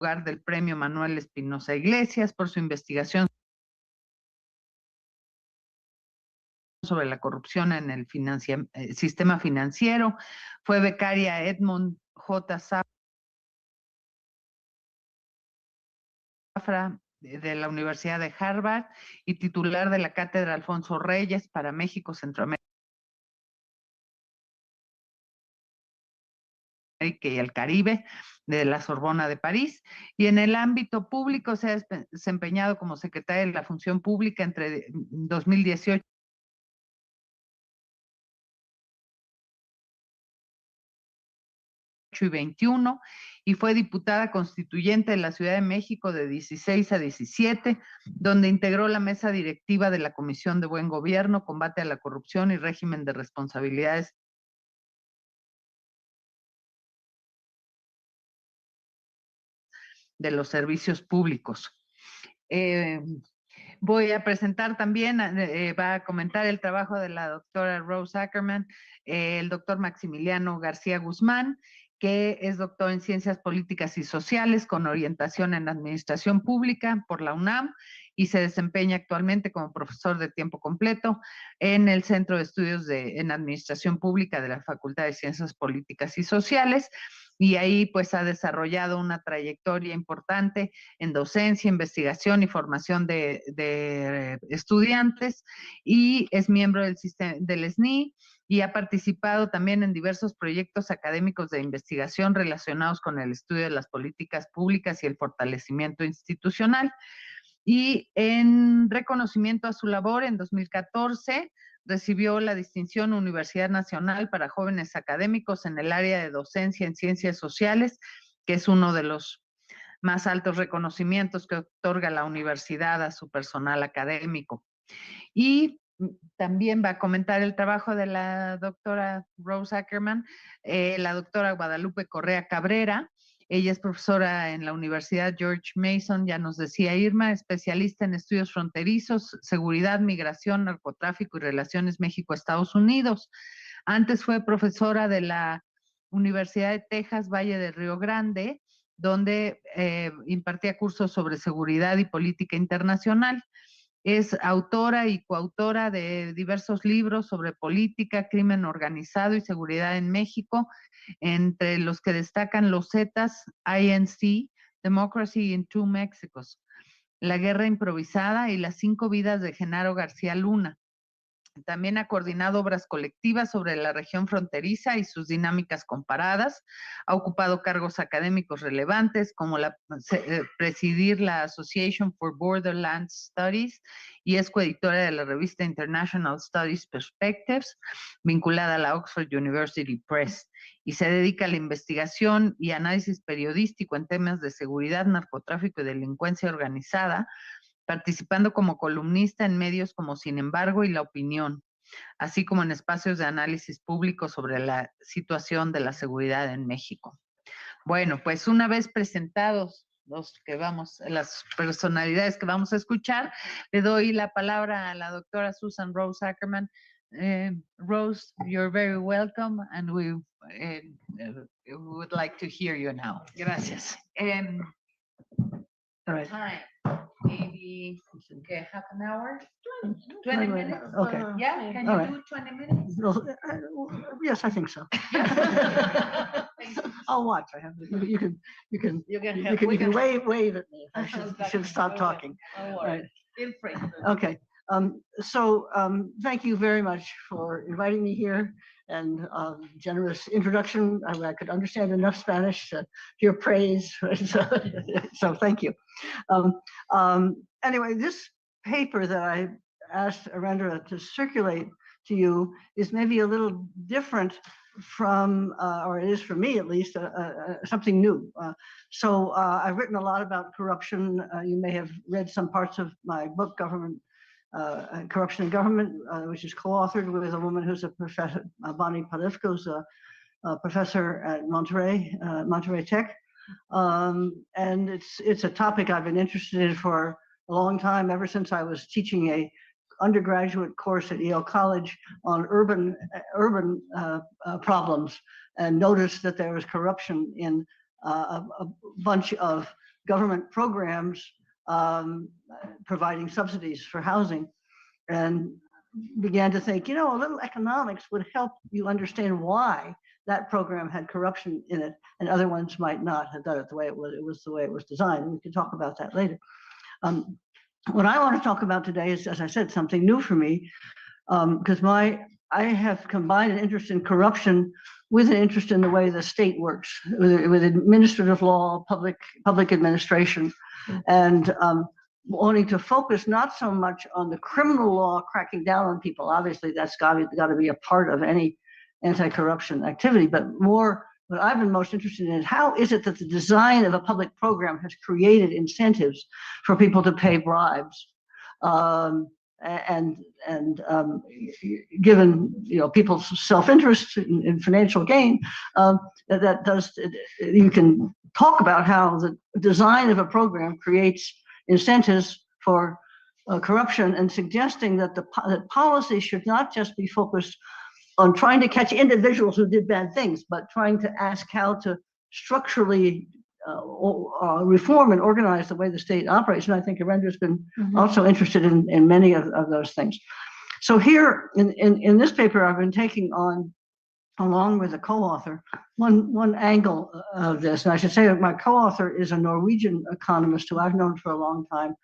lugar del Premio Manuel Espinosa Iglesias por su investigación sobre la corrupción en el sistema financiero. Fue becaria Edmund J. Zafra de la Universidad de Harvard y titular de la Cátedra Alfonso Reyes para México, Centroamérica y el Caribe de la Sorbona de París, y en el ámbito público se ha desempeñado como secretaria de la Función Pública entre 2018 y 21, y fue diputada constituyente de la Ciudad de México de 16 a 17, donde integró la mesa directiva de la Comisión de Buen Gobierno, Combate a la Corrupción y Régimen de Responsabilidades de los servicios públicos. Voy a presentar también, va a comentar el trabajo de la doctora Rose-Ackerman, el doctor Maximiliano García Guzmán, que es doctor en Ciencias Políticas y Sociales con orientación en Administración Pública por la UNAM y se desempeña actualmente como profesor de tiempo completo en el Centro de Estudios en Administración Pública de la Facultad de Ciencias Políticas y Sociales. Y ahí pues ha desarrollado una trayectoria importante en docencia, investigación y formación de estudiantes, y es miembro del SNI y ha participado también en diversos proyectos académicos de investigación relacionados con el estudio de las políticas públicas y el fortalecimiento institucional. Y en reconocimiento a su labor, en 2014 recibió la distinción Universidad Nacional para Jóvenes Académicos en el área de docencia en Ciencias Sociales, que es uno de los más altos reconocimientos que otorga la universidad a su personal académico. Y también va a comentar el trabajo de la doctora Rose-Ackerman, la doctora Guadalupe Correa Cabrera. Ella es profesora en la Universidad George Mason, ya nos decía Irma, especialista en estudios fronterizos, seguridad, migración, narcotráfico y relaciones México-Estados Unidos. Antes fue profesora de la Universidad de Texas, Valle de Río Grande, donde impartía cursos sobre seguridad y política internacional. Es autora y coautora de diversos libros sobre política, crimen organizado y seguridad en México, entre los que destacan Los Zetas, INC, Democracy in Two Mexicos, La Guerra Improvisada y Las 5 Vidas de Genaro García Luna. También ha coordinado obras colectivas sobre la región fronteriza y sus dinámicas comparadas. Ha ocupado cargos académicos relevantes como presidir la Association for Borderland Studies y es coeditora de la revista International Studies Perspectives, vinculada a la Oxford University Press, y se dedica a la investigación y análisis periodístico en temas de seguridad, narcotráfico y delincuencia organizada, participando como columnista en medios como Sin embargo y La Opinión, así como en espacios de análisis público sobre la situación de la seguridad en México. Bueno, pues una vez presentados las personalidades que vamos a escuchar, le doy la palabra a la doctora Susan Rose-Ackerman. Rose, you're very welcome, and we would like to hear you now. Gracias. All right. Time. Maybe okay, half an hour, 20 minutes. Okay. Yeah, can you do 20 minutes? No, yes, I think so. I'll watch. I have. You can wave at me. I should stop talking. Right. Feel free. Okay. Thank you very much for inviting me here and generous introduction. I could understand enough Spanish to hear praise. So thank you. Anyway, this paper that I asked Eréndira to circulate to you is maybe a little different from, or it is for me at least, something new. I've written a lot about corruption. You may have read some parts of my book, Corruption in Government, which is co-authored with a woman who's a professor, Bonnie Palifka, who's a professor at Monterey Tech. And it's a topic I've been interested in for a long time, ever since I was teaching a undergraduate course at Yale College on urban problems, and noticed that there was corruption in a bunch of government programs providing subsidies for housing, and began to think, you know, a little economics would help you understand why that program had corruption in it and other ones might not have done it the way it was the way it was designed. And we can talk about that later. What I want to talk about today is, as I said, something new for me, because I have combined an interest in corruption with an interest in the way the state works, with administrative law, public administration, and wanting to focus not so much on the criminal law cracking down on people. Obviously, that's got to be a part of any anti-corruption activity, but more what I've been most interested in is how is it that the design of a public program has created incentives for people to pay bribes, and given, you know, people's self-interest in financial gain, you can talk about how the design of a program creates incentives for corruption, and suggesting that that policy should not just be focused on trying to catch individuals who did bad things, but trying to ask how to structurally reform and organize the way the state operates. And I think Eréndira's been also interested in many of those things. So here in this paper, I've been taking on, along with a co-author, one angle of this. And I should say that my co-author is a Norwegian economist who I've known for a long time.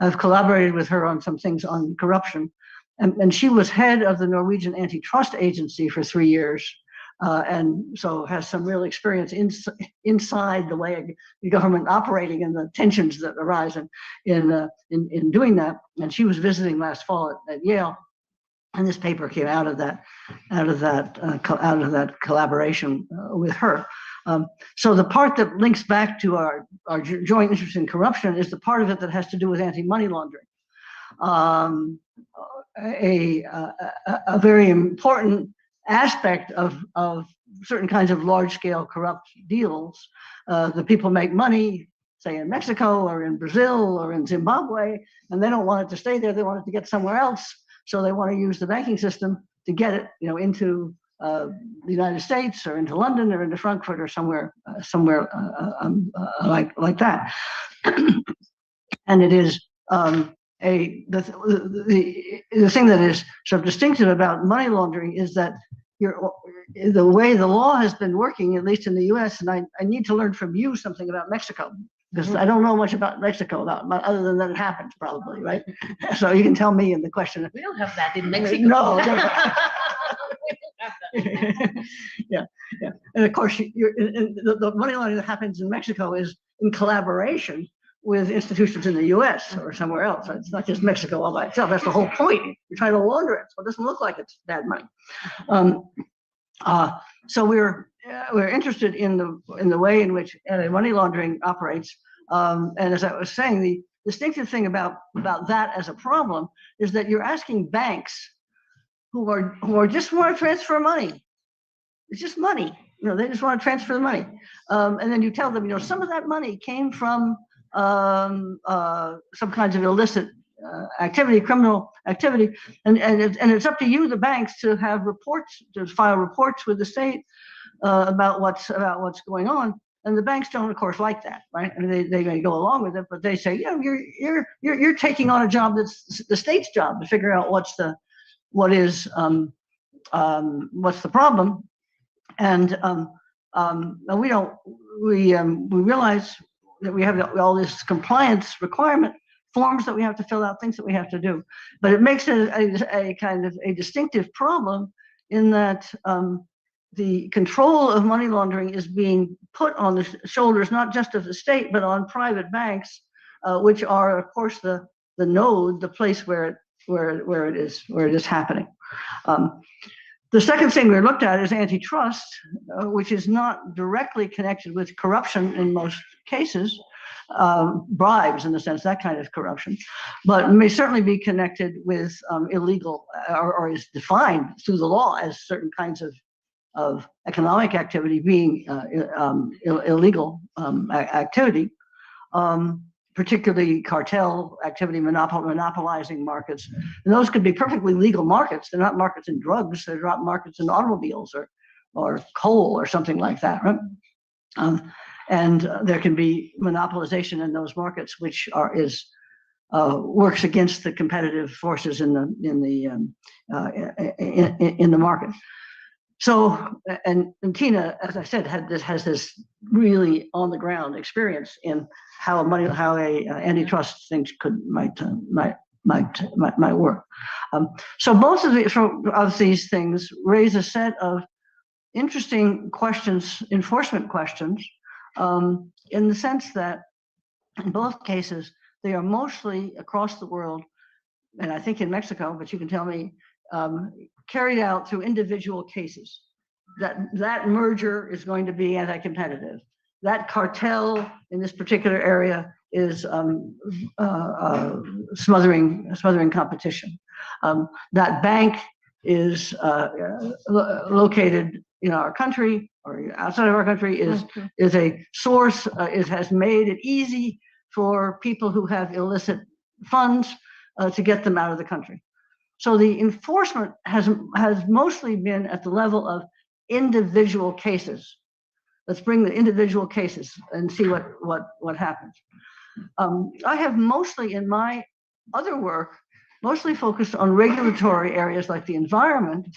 I've collaborated with her on some things on corruption. And she was head of the Norwegian antitrust agency for 3 years. And so has some real experience inside the way the government operating and the tensions that arise in doing that. And she was visiting last fall at Yale, and this paper came out of that collaboration with her. So the part that links back to our joint interest in corruption is the part of it that has to do with anti-money laundering. A very important aspect of certain kinds of large-scale corrupt deals. The people make money, say in Mexico or in Brazil or in Zimbabwe, and they don't want it to stay there. They want it to get somewhere else. So they want to use the banking system to get it, you know, into the United States or into London or into Frankfurt or somewhere like that. And it is the thing that is sort of distinctive about money laundering is that the way the law has been working, at least in the U.S., and I need to learn from you something about Mexico, because I don't know much about Mexico, other than that it happens probably, right? So you can tell me in the question. We don't have that in Mexico. No. Yeah. And of course, the money laundering that happens in Mexico is in collaboration with institutions in the U.S. or somewhere else. It's not just Mexico all by itself. That's the whole point. You're trying to launder it, so it doesn't look like it's bad money. So we're interested in the way in which money laundering operates. And as I was saying, the distinctive thing about that as a problem is that you're asking banks who are just want to transfer money. It's just money. You know, they just want to transfer the money. And then you tell them, you know, some of that money came from some kinds of illicit activity, criminal activity, and it's up to you, the banks, to have reports, to file reports with the state about what's going on. And the banks don't, of course, like that, right? And they may go along with it, but they say, yeah, you're taking on a job that's the state's job to figure out what's the problem, and we realize that we have all this compliance requirement forms that we have to fill out, things that we have to do, but it makes it a kind of a distinctive problem in that the control of money laundering is being put on the shoulders not just of the state but on private banks, which are, of course, the node, the place where it is happening. The second thing we looked at is antitrust, which is not directly connected with corruption in most cases, bribes in the sense, that kind of corruption, but may certainly be connected with illegal, or is defined through the law as certain kinds of economic activity being illegal activity, particularly cartel activity, monopolizing markets. And those could be perfectly legal markets. They're not markets in drugs. They're not markets in automobiles or coal or something like that, right? And there can be monopolization in those markets, which works against the competitive forces in the market. So, and Tina, as I said, has this really on the ground experience in how a antitrust things might work. So both of these things raise a set of interesting questions, enforcement questions, in the sense that in both cases they are mostly across the world, and I think in Mexico, but you can tell me, carried out through individual cases. That merger is going to be anti-competitive. That cartel in this particular area is smothering competition. That bank is located in our country or outside of our country, is a source, has made it easy for people who have illicit funds to get them out of the country. So the enforcement has mostly been at the level of individual cases. Let's bring the individual cases and see what happens. I have mostly in my other work, mostly focused on regulatory areas like the environment,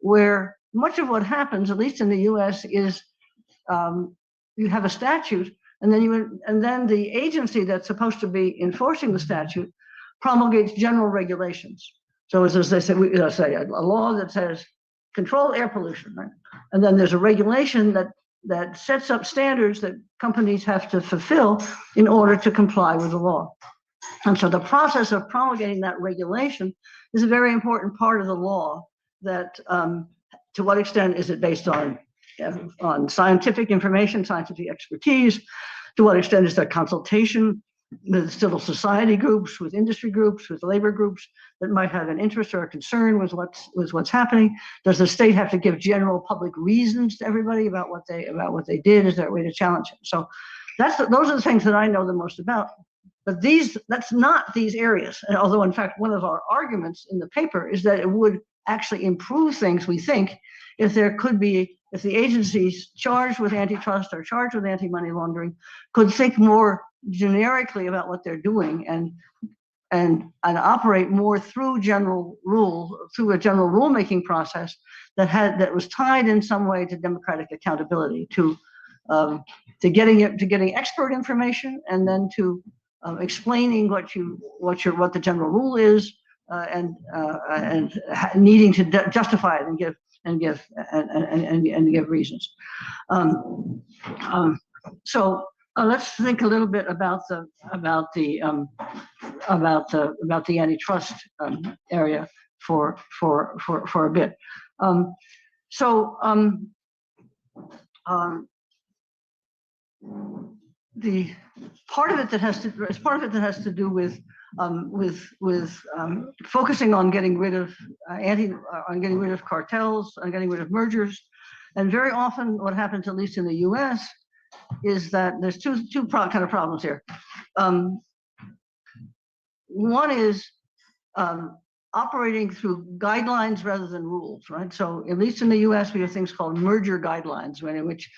where much of what happens, at least in the US, is you have a statute, and then the agency that's supposed to be enforcing the statute promulgates general regulations. So as they say, a law that says control air pollution, right? And then there's a regulation that sets up standards that companies have to fulfill in order to comply with the law. And so the process of promulgating that regulation is a very important part of the law. That to what extent is it based on scientific information, scientific expertise? To what extent is there consultation with civil society groups, with industry groups, with labor groups that might have an interest or a concern with what's happening? Does the state have to give general public reasons to everybody about what they did? Is there a way to challenge it? So those are the things that I know the most about. But that's not these areas. And although in fact one of our arguments in the paper is that it would actually improve things, we think, if the agencies charged with antitrust or charged with anti-money laundering could think more generically about what they're doing and operate more through a general rulemaking process that was tied in some way to democratic accountability, to getting expert information, and then to explaining what the general rule is, and needing to justify it and give reasons. So let's think a little bit about the antitrust area for a bit. The part of it that has to do with focusing on getting rid of cartels, on getting rid of mergers, and very often what happens, at least in the U.S., is that there's two kind of problems here. One is operating through guidelines rather than rules, right? So at least in the U.S., we have things called merger guidelines, right, in which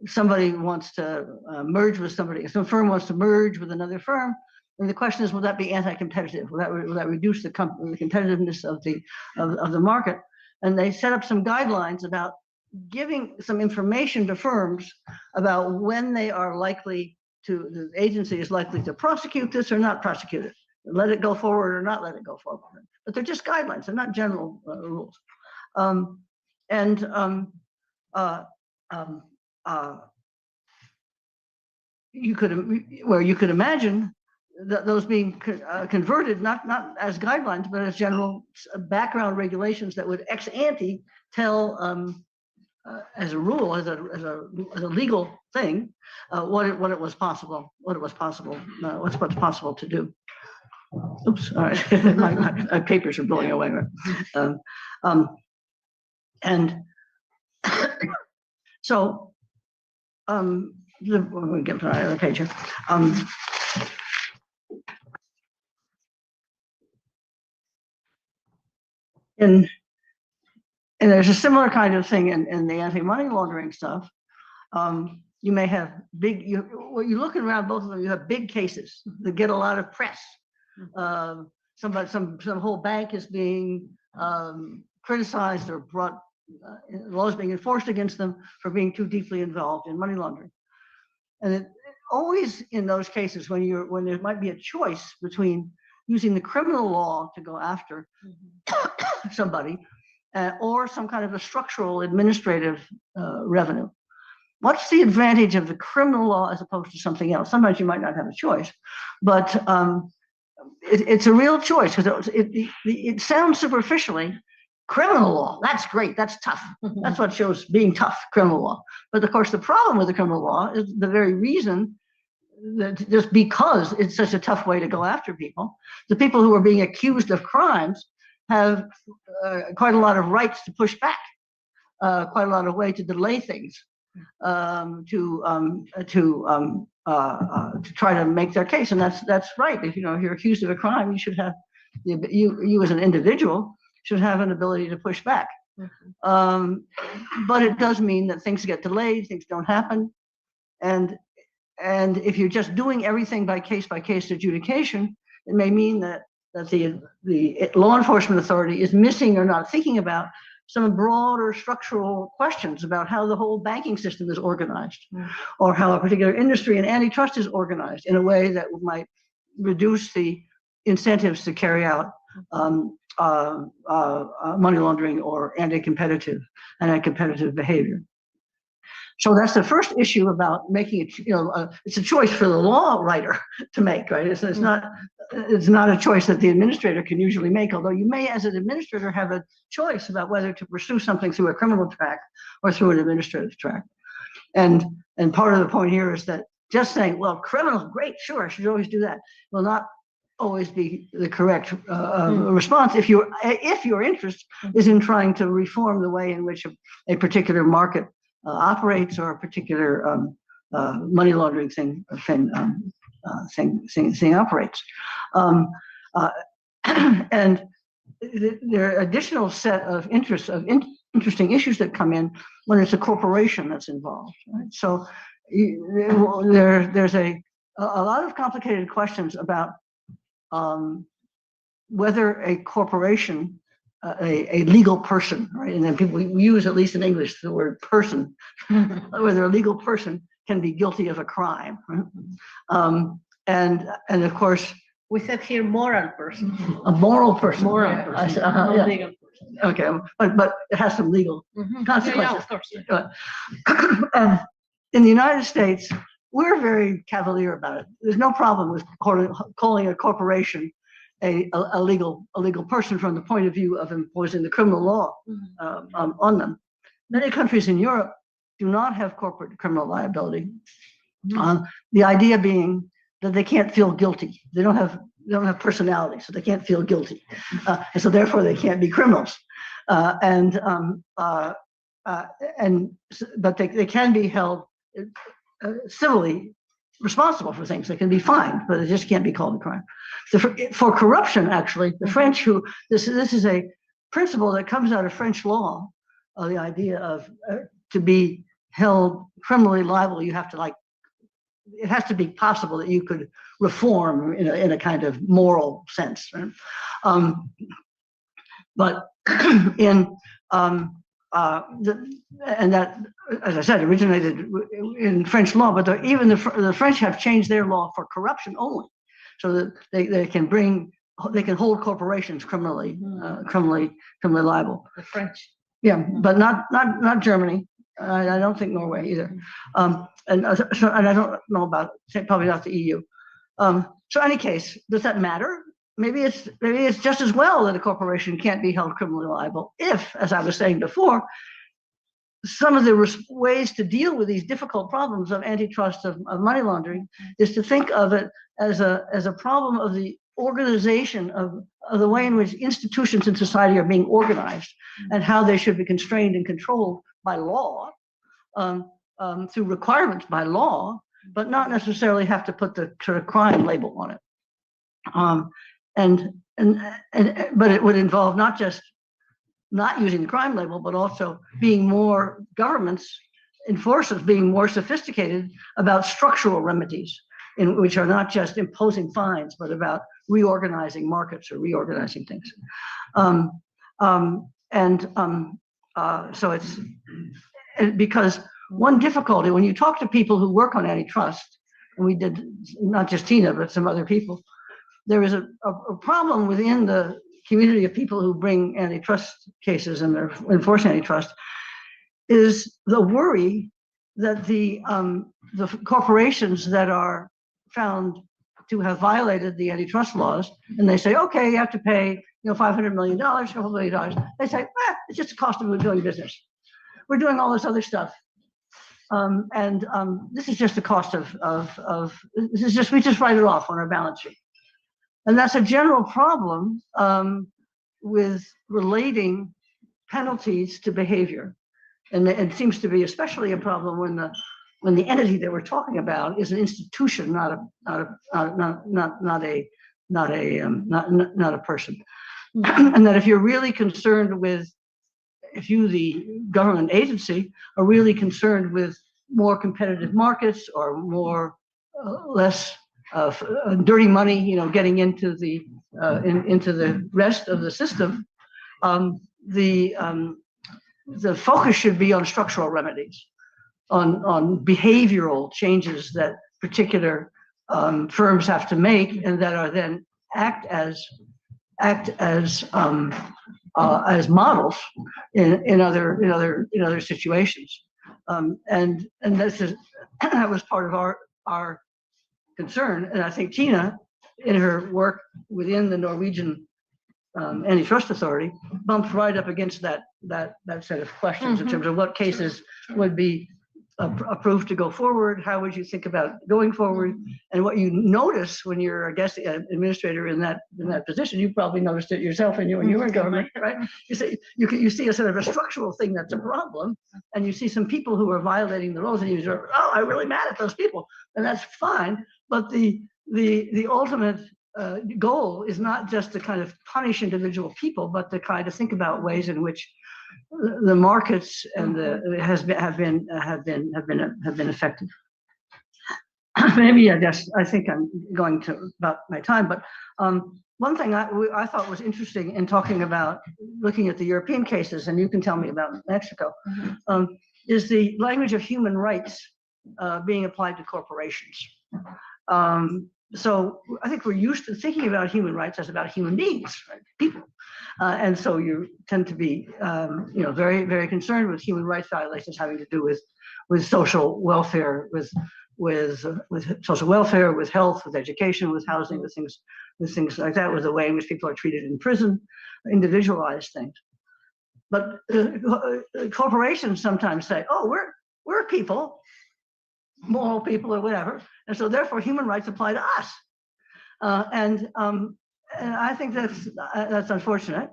somebody wants to merge with somebody. Some firm wants to merge with another firm, and the question is, will that be anti-competitive? Will that reduce the competitiveness of the market? And they set up some guidelines about giving some information to firms about when the agency is likely to prosecute this or not prosecute it, let it go forward or not let it go forward. But they're just guidelines, they're not general rules. You could imagine that those being converted not as guidelines, but as general background regulations that would ex ante tell, as a rule, as a legal thing, what's possible to do. Oops, all right. my papers are blowing away. And so, we'll get to another page here. And there's a similar kind of thing in the anti-money laundering stuff. you may have big, when you're looking around both of them, you have big cases that get a lot of press. Some whole bank is being criticized or brought, laws being enforced against them for being too deeply involved in money laundering. And it always in those cases when there might be a choice between using the criminal law to go after somebody or some kind of a structural administrative revenue. What's the advantage of the criminal law as opposed to something else? Sometimes you might not have a choice, but it's a real choice because it sounds superficially, criminal law, that's great, that's tough. That's what shows being tough, criminal law. But of course, the problem with the criminal law is the very reason that just because it's such a tough way to go after people, the people who are being accused of crimes have quite a lot of rights to push back, quite a lot of way to delay things, to try to make their case. And that's right. If you're accused of a crime, you should have you as an individual should have an ability to push back. But it does mean that things get delayed, things don't happen, and if you're just doing everything by case adjudication, it may mean that the law enforcement authority is missing or not thinking about some broader structural questions about how the whole banking system is organized, or how a particular industry and antitrust is organized in a way that might reduce the incentives to carry out money laundering or anti-competitive behavior. So that's the first issue about making it, it's a choice for the law writer to make, right? It's not a choice that the administrator can usually make, although you may, as an administrator, have a choice about whether to pursue something through a criminal track or through an administrative track. And part of the point here is that just saying, well, criminal, great, sure, I should always do that, will not always be the correct response if your interest is in trying to reform the way in which a particular market operates, or a particular money laundering thing operates. And there are additional set of interesting issues that come in when it's a corporation that's involved. Right? So there's a lot of complicated questions about whether a corporation, a legal person, right? And then people use, at least in English, the word person, whether a legal person can be guilty of a crime. Right? And of course, we said here moral person. A moral person. Moral person. Yeah. Legal person. Okay, but it has some legal consequences. Yeah, of course. In the United States, we're very cavalier about it. There's no problem with calling a corporation a legal person from the point of view of imposing the criminal law on them. Many countries in Europe do not have corporate criminal liability. The idea being that they can't feel guilty. They don't have personality, so they can't feel guilty, and so therefore they can't be criminals. But they can be held civilly responsible for things. They can be fined, but it just can't be called a crime. For corruption, actually, the French, this is a principle that comes out of French law, the idea of to be held criminally liable, you have to it has to be possible that you could reform in a kind of moral sense. Right? But and that, as I said, originated in French law, but even the French have changed their law for corruption only, so that they can hold corporations criminally liable. The French. Yeah, but not Germany. I don't think Norway either. And I don't know about, probably not the EU. So in any case, does that matter? Maybe it's just as well that a corporation can't be held criminally liable if, as I was saying before, some of the ways to deal with these difficult problems of antitrust, of money laundering, is to think of it as a problem of the organization of the way in which institutions in society are being organized, and how they should be constrained and controlled by law, through requirements by law, but not necessarily have to put the crime label on it. But it would involve not just not using the crime label, but also being more governments enforcers being more sophisticated about structural remedies, which are not just imposing fines, but about reorganizing markets or reorganizing things. So it's because one difficulty when you talk to people who work on antitrust, and we did, not just Tina, but some other people, there is a problem within the community of people who bring antitrust cases and they're enforcing antitrust, is the worry that the corporations that are found to have violated the antitrust laws, and they say, okay, you have to pay, $500 million, $2 million. They say, it's just the cost of doing business. We're doing all this other stuff. This is just the cost we just write it off on our balance sheet. And that's a general problem with relating penalties to behavior. And it seems to be especially a problem when the entity that we're talking about is an institution, not a person. And that if you're really concerned with, if you, the government agency, are really concerned with more competitive markets or more less dirty money, getting into the rest of the system, the focus should be on structural remedies, on behavioral changes that particular firms have to make, and that are then act as models in other situations. And that was part of our concern. And I think Tina, in her work within the Norwegian Antitrust Authority, bumped right up against that set of questions in terms of what cases would be approved to go forward, how would you think about going forward, and what you notice when you're a guest administrator in that position. You probably noticed it yourself when you were in government, right? You see a sort of a structural thing that's a problem, and you see some people who are violating the laws, and you go, oh, I'm really mad at those people, and that's fine. But the ultimate goal is not just to kind of punish individual people, but to kind of think about ways in which the markets and have been effective. Maybe I think I'm going to about my time, but one thing I thought was interesting in talking about looking at the European cases, and you can tell me about Mexico, is the language of human rights being applied to corporations. So I think we're used to thinking about human rights as about human beings, right? People. And so you tend to be, very, very concerned with human rights violations having to do with social welfare, with social welfare, with health, with education, with housing, with things like that, with the way in which people are treated in prison, individualized things. But corporations sometimes say, oh, we're people, moral people or whatever, and so therefore human rights apply to us. And I think that's unfortunate.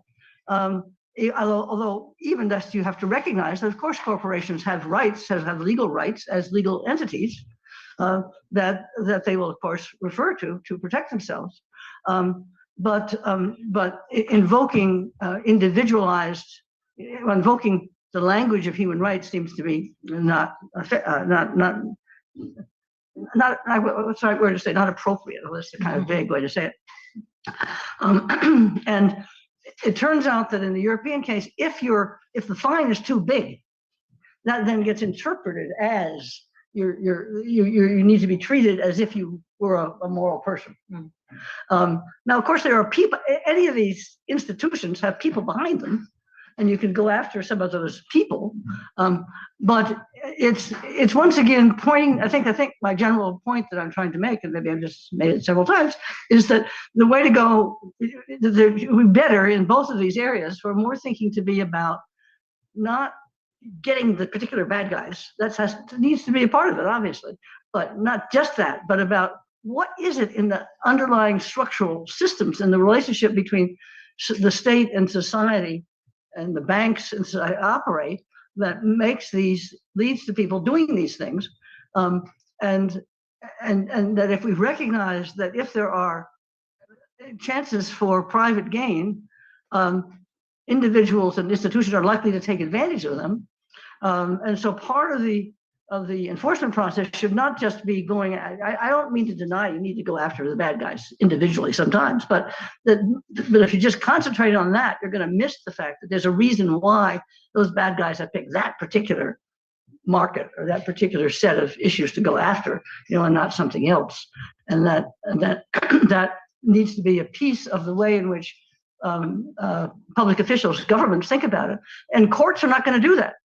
Although even that, you have to recognize that of course corporations have rights, have legal rights as legal entities that they will of course refer to protect themselves. But invoking invoking the language of human rights seems to be not what's the right word to say? Not appropriate. That's the kind of vague way to say it. And it turns out that in the European case, if the fine is too big, that then gets interpreted as you need to be treated as if you were a moral person. Now, of course, there are people. Any of these institutions have people behind them, and you can go after some of those people. But it's once again pointing. I think my general point that I'm trying to make, and maybe I've just made it several times, is that the way to go, we better in both of these areas. We're more thinking to be about not getting the particular bad guys. That needs to be a part of it, obviously, but not just that, but about what is it in the underlying structural systems and the relationship between the state and society and the banks and operate that leads to people doing these things, and that if we recognize that if there are chances for private gain, individuals and institutions are likely to take advantage of them, and so part of the enforcement process should not just be going, I don't mean to deny you need to go after the bad guys individually sometimes, but if you just concentrate on that, you're going to miss the fact that there's a reason why those bad guys have picked that particular market or that particular set of issues to go after, and not something else. And that needs to be a piece of the way in which public officials, governments think about it. And courts are not going to do that.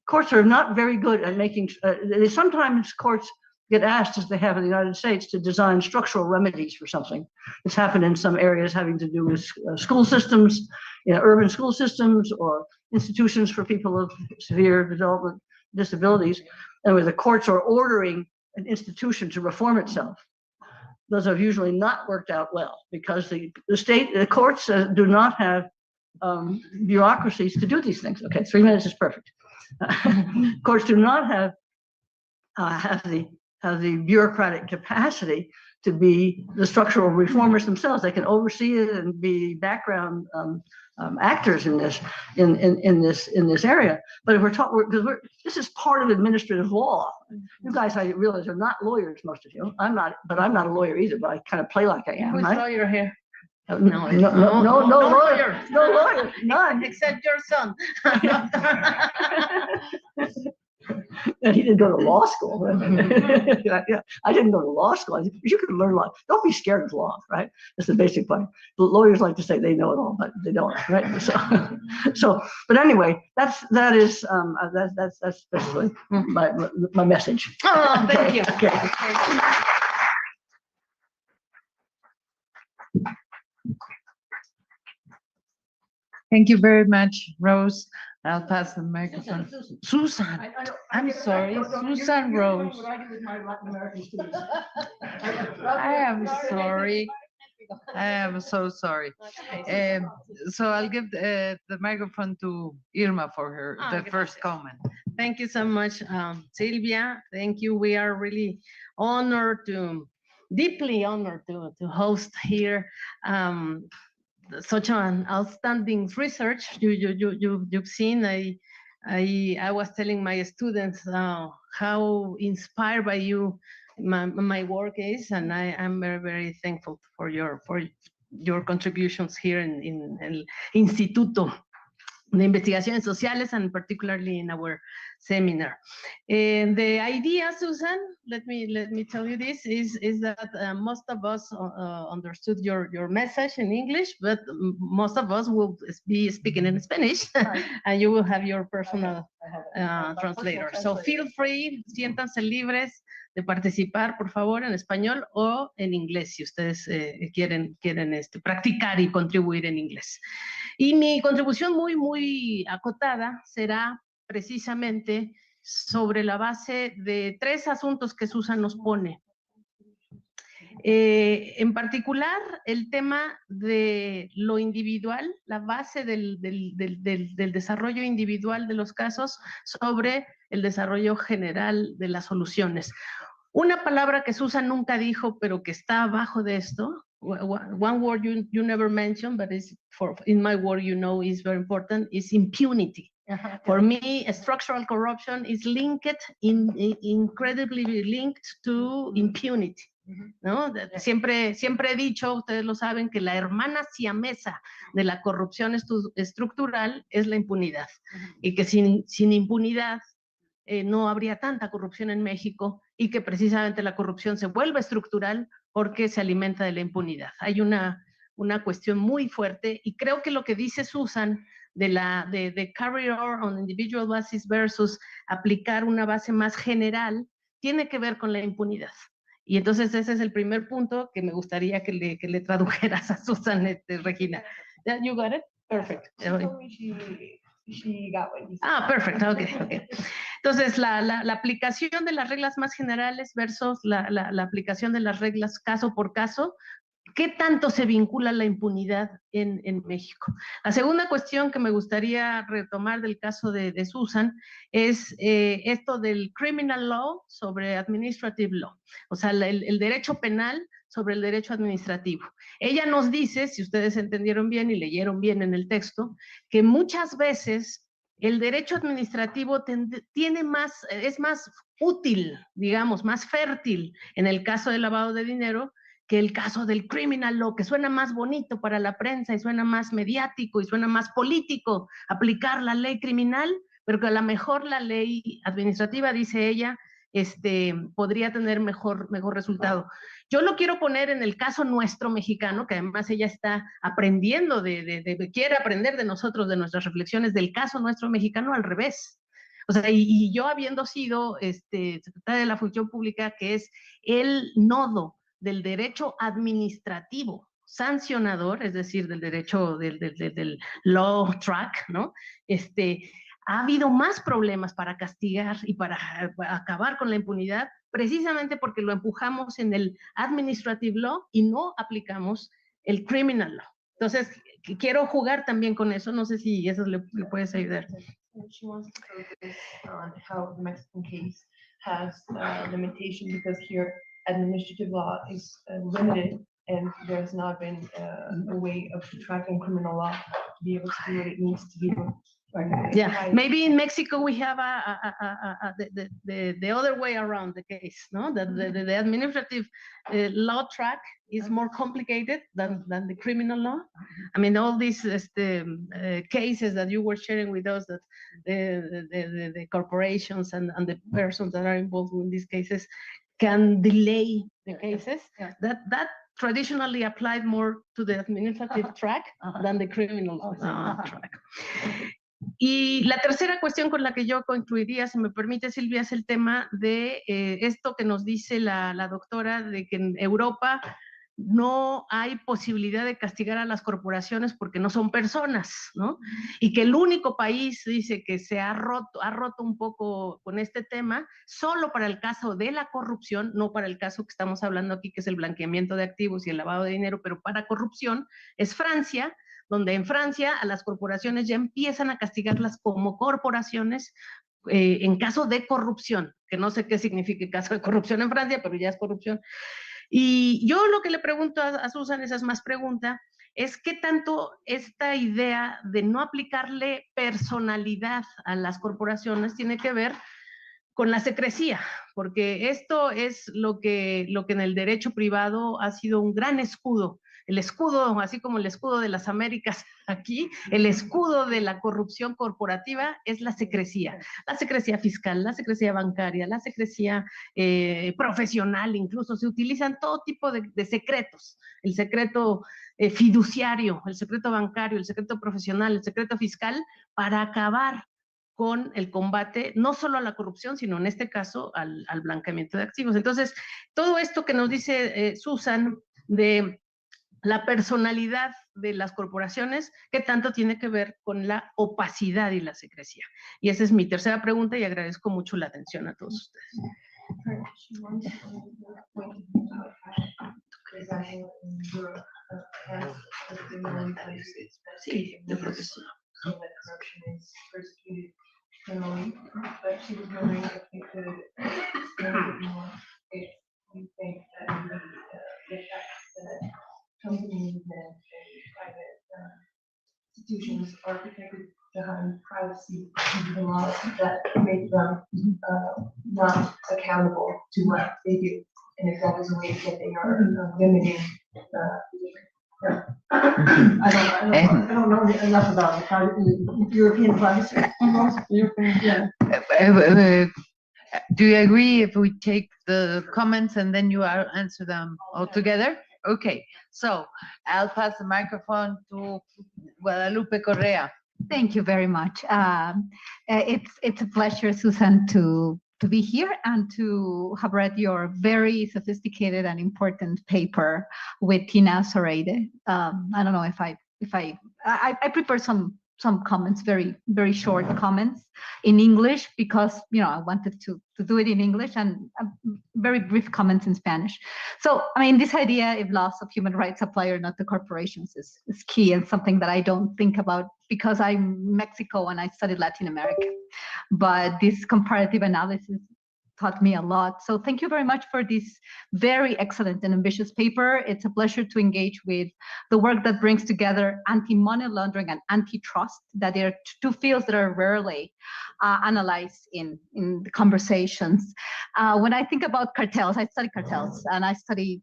Courts are not very good at making, sometimes courts get asked, as they have in the United States, to design structural remedies for something. It's happened in some areas having to do with school systems, urban school systems, or institutions for people of severe development disabilities, and where the courts are ordering an institution to reform itself. Those have usually not worked out well because the courts do not have bureaucracies to do these things. Okay, 3 minutes is perfect. Courts do not have the bureaucratic capacity to be the structural reformers themselves. They can oversee it and be background actors in this area. But if we're talking, because this is part of administrative law. You guys, I realize, are not lawyers, most of you. I'm not, but I'm not a lawyer either. But I kind of play like I am. Who's lawyer here? No lawyer, none. Except your son. And he didn't go to law school. Yeah, I didn't go to law school. You can learn law. Don't be scared of law, right? That's the basic point. But lawyers like to say they know it all, but they don't, right? But anyway, that's basically my message. Oh, thank you. Okay. Thank you very much, Rose. I'll pass the microphone. Susan. I'm sorry, Susan Rose. I am sorry. I am so sorry. So I'll give the microphone to Irma for the first comment. Thank you so much, Sylvia. Thank you. We are really deeply honored to host here such an outstanding research you've seen. I was telling my students how inspired by you my work is, and I am very, very thankful for your contributions here in El Instituto de Investigaciones Sociales, and particularly in our seminar. And the idea, Susan, let me tell you this, is that most of us understood your message in English, but most of us will be speaking in Spanish, right. And you will have your personal translator. So feel free, siéntanse libres de participar, por favor, en español o en inglés, si ustedes quieren practicar y contribuir en inglés. Y mi contribución muy acotada será precisamente sobre la base de 3 asuntos que Susan nos pone. En particular, el tema de lo individual, la base del desarrollo individual de los casos sobre el desarrollo general de las soluciones. Una palabra que Susan nunca dijo, pero que está abajo de esto, one word you never mentioned, but in my word is very important, is impunity. For me, structural corruption is incredibly linked to impunity. ¿No? Siempre he dicho, ustedes lo saben, que la hermana siamesa de la corrupción estructural es la impunidad, y que sin impunidad no habría tanta corrupción en México, y que precisamente la corrupción se vuelve estructural porque se alimenta de la impunidad. Hay una cuestión muy fuerte, y creo que lo que dice Susan de carry on individual basis versus aplicar una base más general tiene que ver con la impunidad. Y entonces ese es el primer punto que me gustaría que le tradujeras a Susan, Regina. You got it? Perfect. She got what you said. Perfect. Okay. Entonces, la aplicación de las reglas más generales versus la aplicación de las reglas caso por caso, ¿qué tanto se vincula la impunidad en México? La segunda cuestión que me gustaría retomar del caso de Susan es esto del criminal law sobre administrative law, o sea, el derecho penal sobre el derecho administrativo. Ella nos dice, si ustedes entendieron bien y leyeron bien en el texto, que muchas veces el derecho administrativo es más útil, digamos, más fértil en el caso del lavado de dinero que el caso del criminal law, que suena más bonito para la prensa y suena más mediático y suena más político aplicar la ley criminal, pero que a lo mejor la ley administrativa, dice ella, podría tener mejor resultado. Yo lo quiero poner en el caso nuestro mexicano, que además ella está aprendiendo, quiere aprender de nosotros, de nuestras reflexiones del caso nuestro mexicano al revés. O sea, y yo habiendo sido secretaria de la Función Pública, que es el nodo del derecho administrativo sancionador, es decir, del derecho del law track, ¿no? Ha habido más problemas para castigar y para acabar con la impunidad, precisamente porque lo empujamos en el administrative law y no aplicamos el criminal law. Entonces, quiero jugar también con eso, no sé si eso le puedes ayudar. She wants to focus on how the Mexican case has limitation because here administrative law is limited and there's not been a way of tracking criminal law to be able to do what it needs to be. Yeah, maybe in Mexico we have the other way around the case, no? The administrative law track is more complicated than the criminal law. I mean, all these cases that you were sharing with us, that the corporations and the persons that are involved in these cases can delay the cases. That traditionally applied more to the administrative track than the criminal track. Y la tercera cuestión con la que yo concluiría, si me permite, Silvia, es el tema de esto que nos dice la doctora, de que en Europa no hay posibilidad de castigar a las corporaciones porque no son personas, ¿no? Y que el único país, dice, que se ha roto un poco con este tema, solo para el caso de la corrupción, no para el caso que estamos hablando aquí, que es el blanqueamiento de activos y el lavado de dinero, pero para corrupción, es Francia, donde en Francia a las corporaciones ya empiezan a castigarlas como corporaciones en caso de corrupción, que no sé qué significa caso de corrupción en Francia, pero ya es corrupción. Y yo lo que le pregunto a Susan, esa es más pregunta, es qué tanto esta idea de no aplicarle personalidad a las corporaciones tiene que ver con la secrecía, porque esto es lo que en el derecho privado ha sido un gran escudo. El escudo, así como el escudo de las Américas aquí, el escudo de la corrupción corporativa es la secrecía fiscal, la secrecía bancaria, la secrecía profesional, incluso se utilizan todo tipo de secretos, el secreto fiduciario, el secreto bancario, el secreto profesional, el secreto fiscal, para acabar con el combate, no solo a la corrupción, sino en este caso al blanqueamiento de activos. Entonces, todo esto que nos dice Susan de la personalidad de las corporaciones, ¿qué tanto tiene que ver con la opacidad y la secrecía? Y esa es mi tercera pregunta y agradezco mucho la atención a todos ustedes. Sí, de protección. But she was wondering if you could explain a bit more if you think that the effects that companies and private institutions are protected behind privacy and the laws that make them not accountable to what they do, and if that is a way that they are limiting I don't know enough about the private European privacy. Do you agree if we take the comments and then you answer them all together? Okay, so I'll pass the microphone to Guadalupe Correa. Thank you very much. It's a pleasure, Susan, to be here and to have read your very sophisticated and important paper with Tina Zoraide. I don't know if I prepared some comments, very, very short comments in English because, I wanted to do it in English, and very brief comments in Spanish. So, I mean, this idea if laws of human rights apply or not to corporations is key, and something that I don't think about because I'm Mexico and I studied Latin America. But this comparative analysis taught me a lot. So thank you very much for this very excellent and ambitious paper. It's a pleasure to engage with the work that brings together anti-money laundering and antitrust, that are two fields that are rarely analyzed in the conversations. When I think about cartels, I study cartels and I study,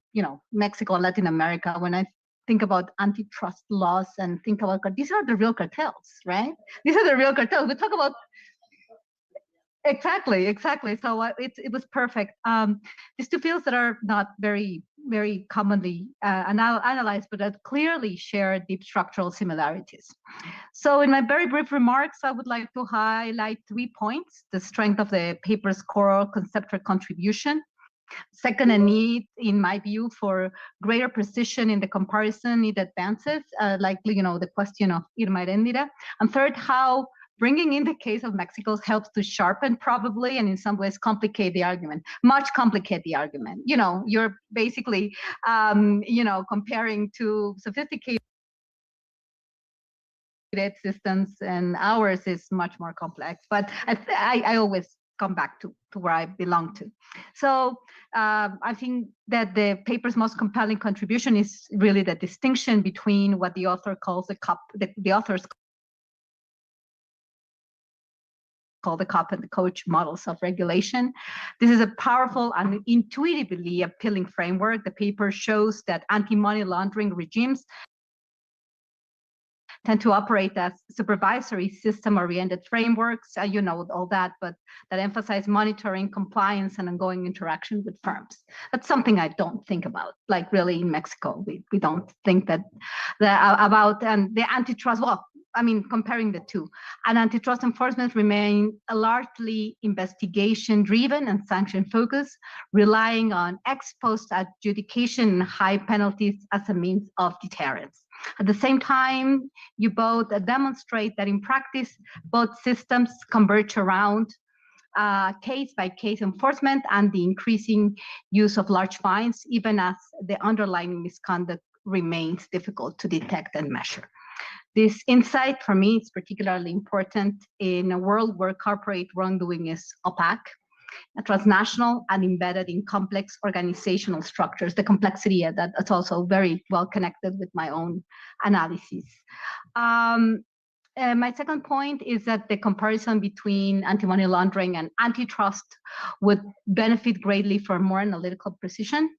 Mexico and Latin America. When I think about antitrust laws and think about, these are the real cartels, right? These are the real cartels. We talk about Exactly. So it was perfect. These two fields that are not very, very commonly analyzed, but that clearly share deep structural similarities. So in my very brief remarks, I would like to highlight 3 points: the strength of the paper's core conceptual contribution. Second, a need, in my view, for greater precision in the comparison it advances, the question of Irma Eréndira. And third, how bringing in the case of Mexico helps to sharpen, probably, and in some ways complicate the argument, much complicate the argument. You're basically, comparing two sophisticated systems, and ours is much more complex. But I always come back to where I belong to. So I think that the paper's most compelling contribution is really the distinction between what the author calls the authors call the cop and the coach models of regulation. This is a powerful and intuitively appealing framework. The paper shows that anti-money laundering regimes tend to operate as supervisory system-oriented frameworks, all that, but that emphasize monitoring, compliance, and ongoing interaction with firms. That's something I don't think about. Like, really, in Mexico, we don't think that about the antitrust. Well, comparing the two, and antitrust enforcement remain largely investigation-driven and sanction-focused, relying on ex post adjudication and high penalties as a means of deterrence. At the same time, you both demonstrate that in practice, both systems converge around case-by-case enforcement and the increasing use of large fines, even as the underlying misconduct remains difficult to detect and measure. This insight, for me, is particularly important in a world where corporate wrongdoing is opaque, transnational, and embedded in complex organizational structures. The complexity that's also very well connected with my own analysis. My second point is that the comparison between anti-money laundering and antitrust would benefit greatly from more analytical precision.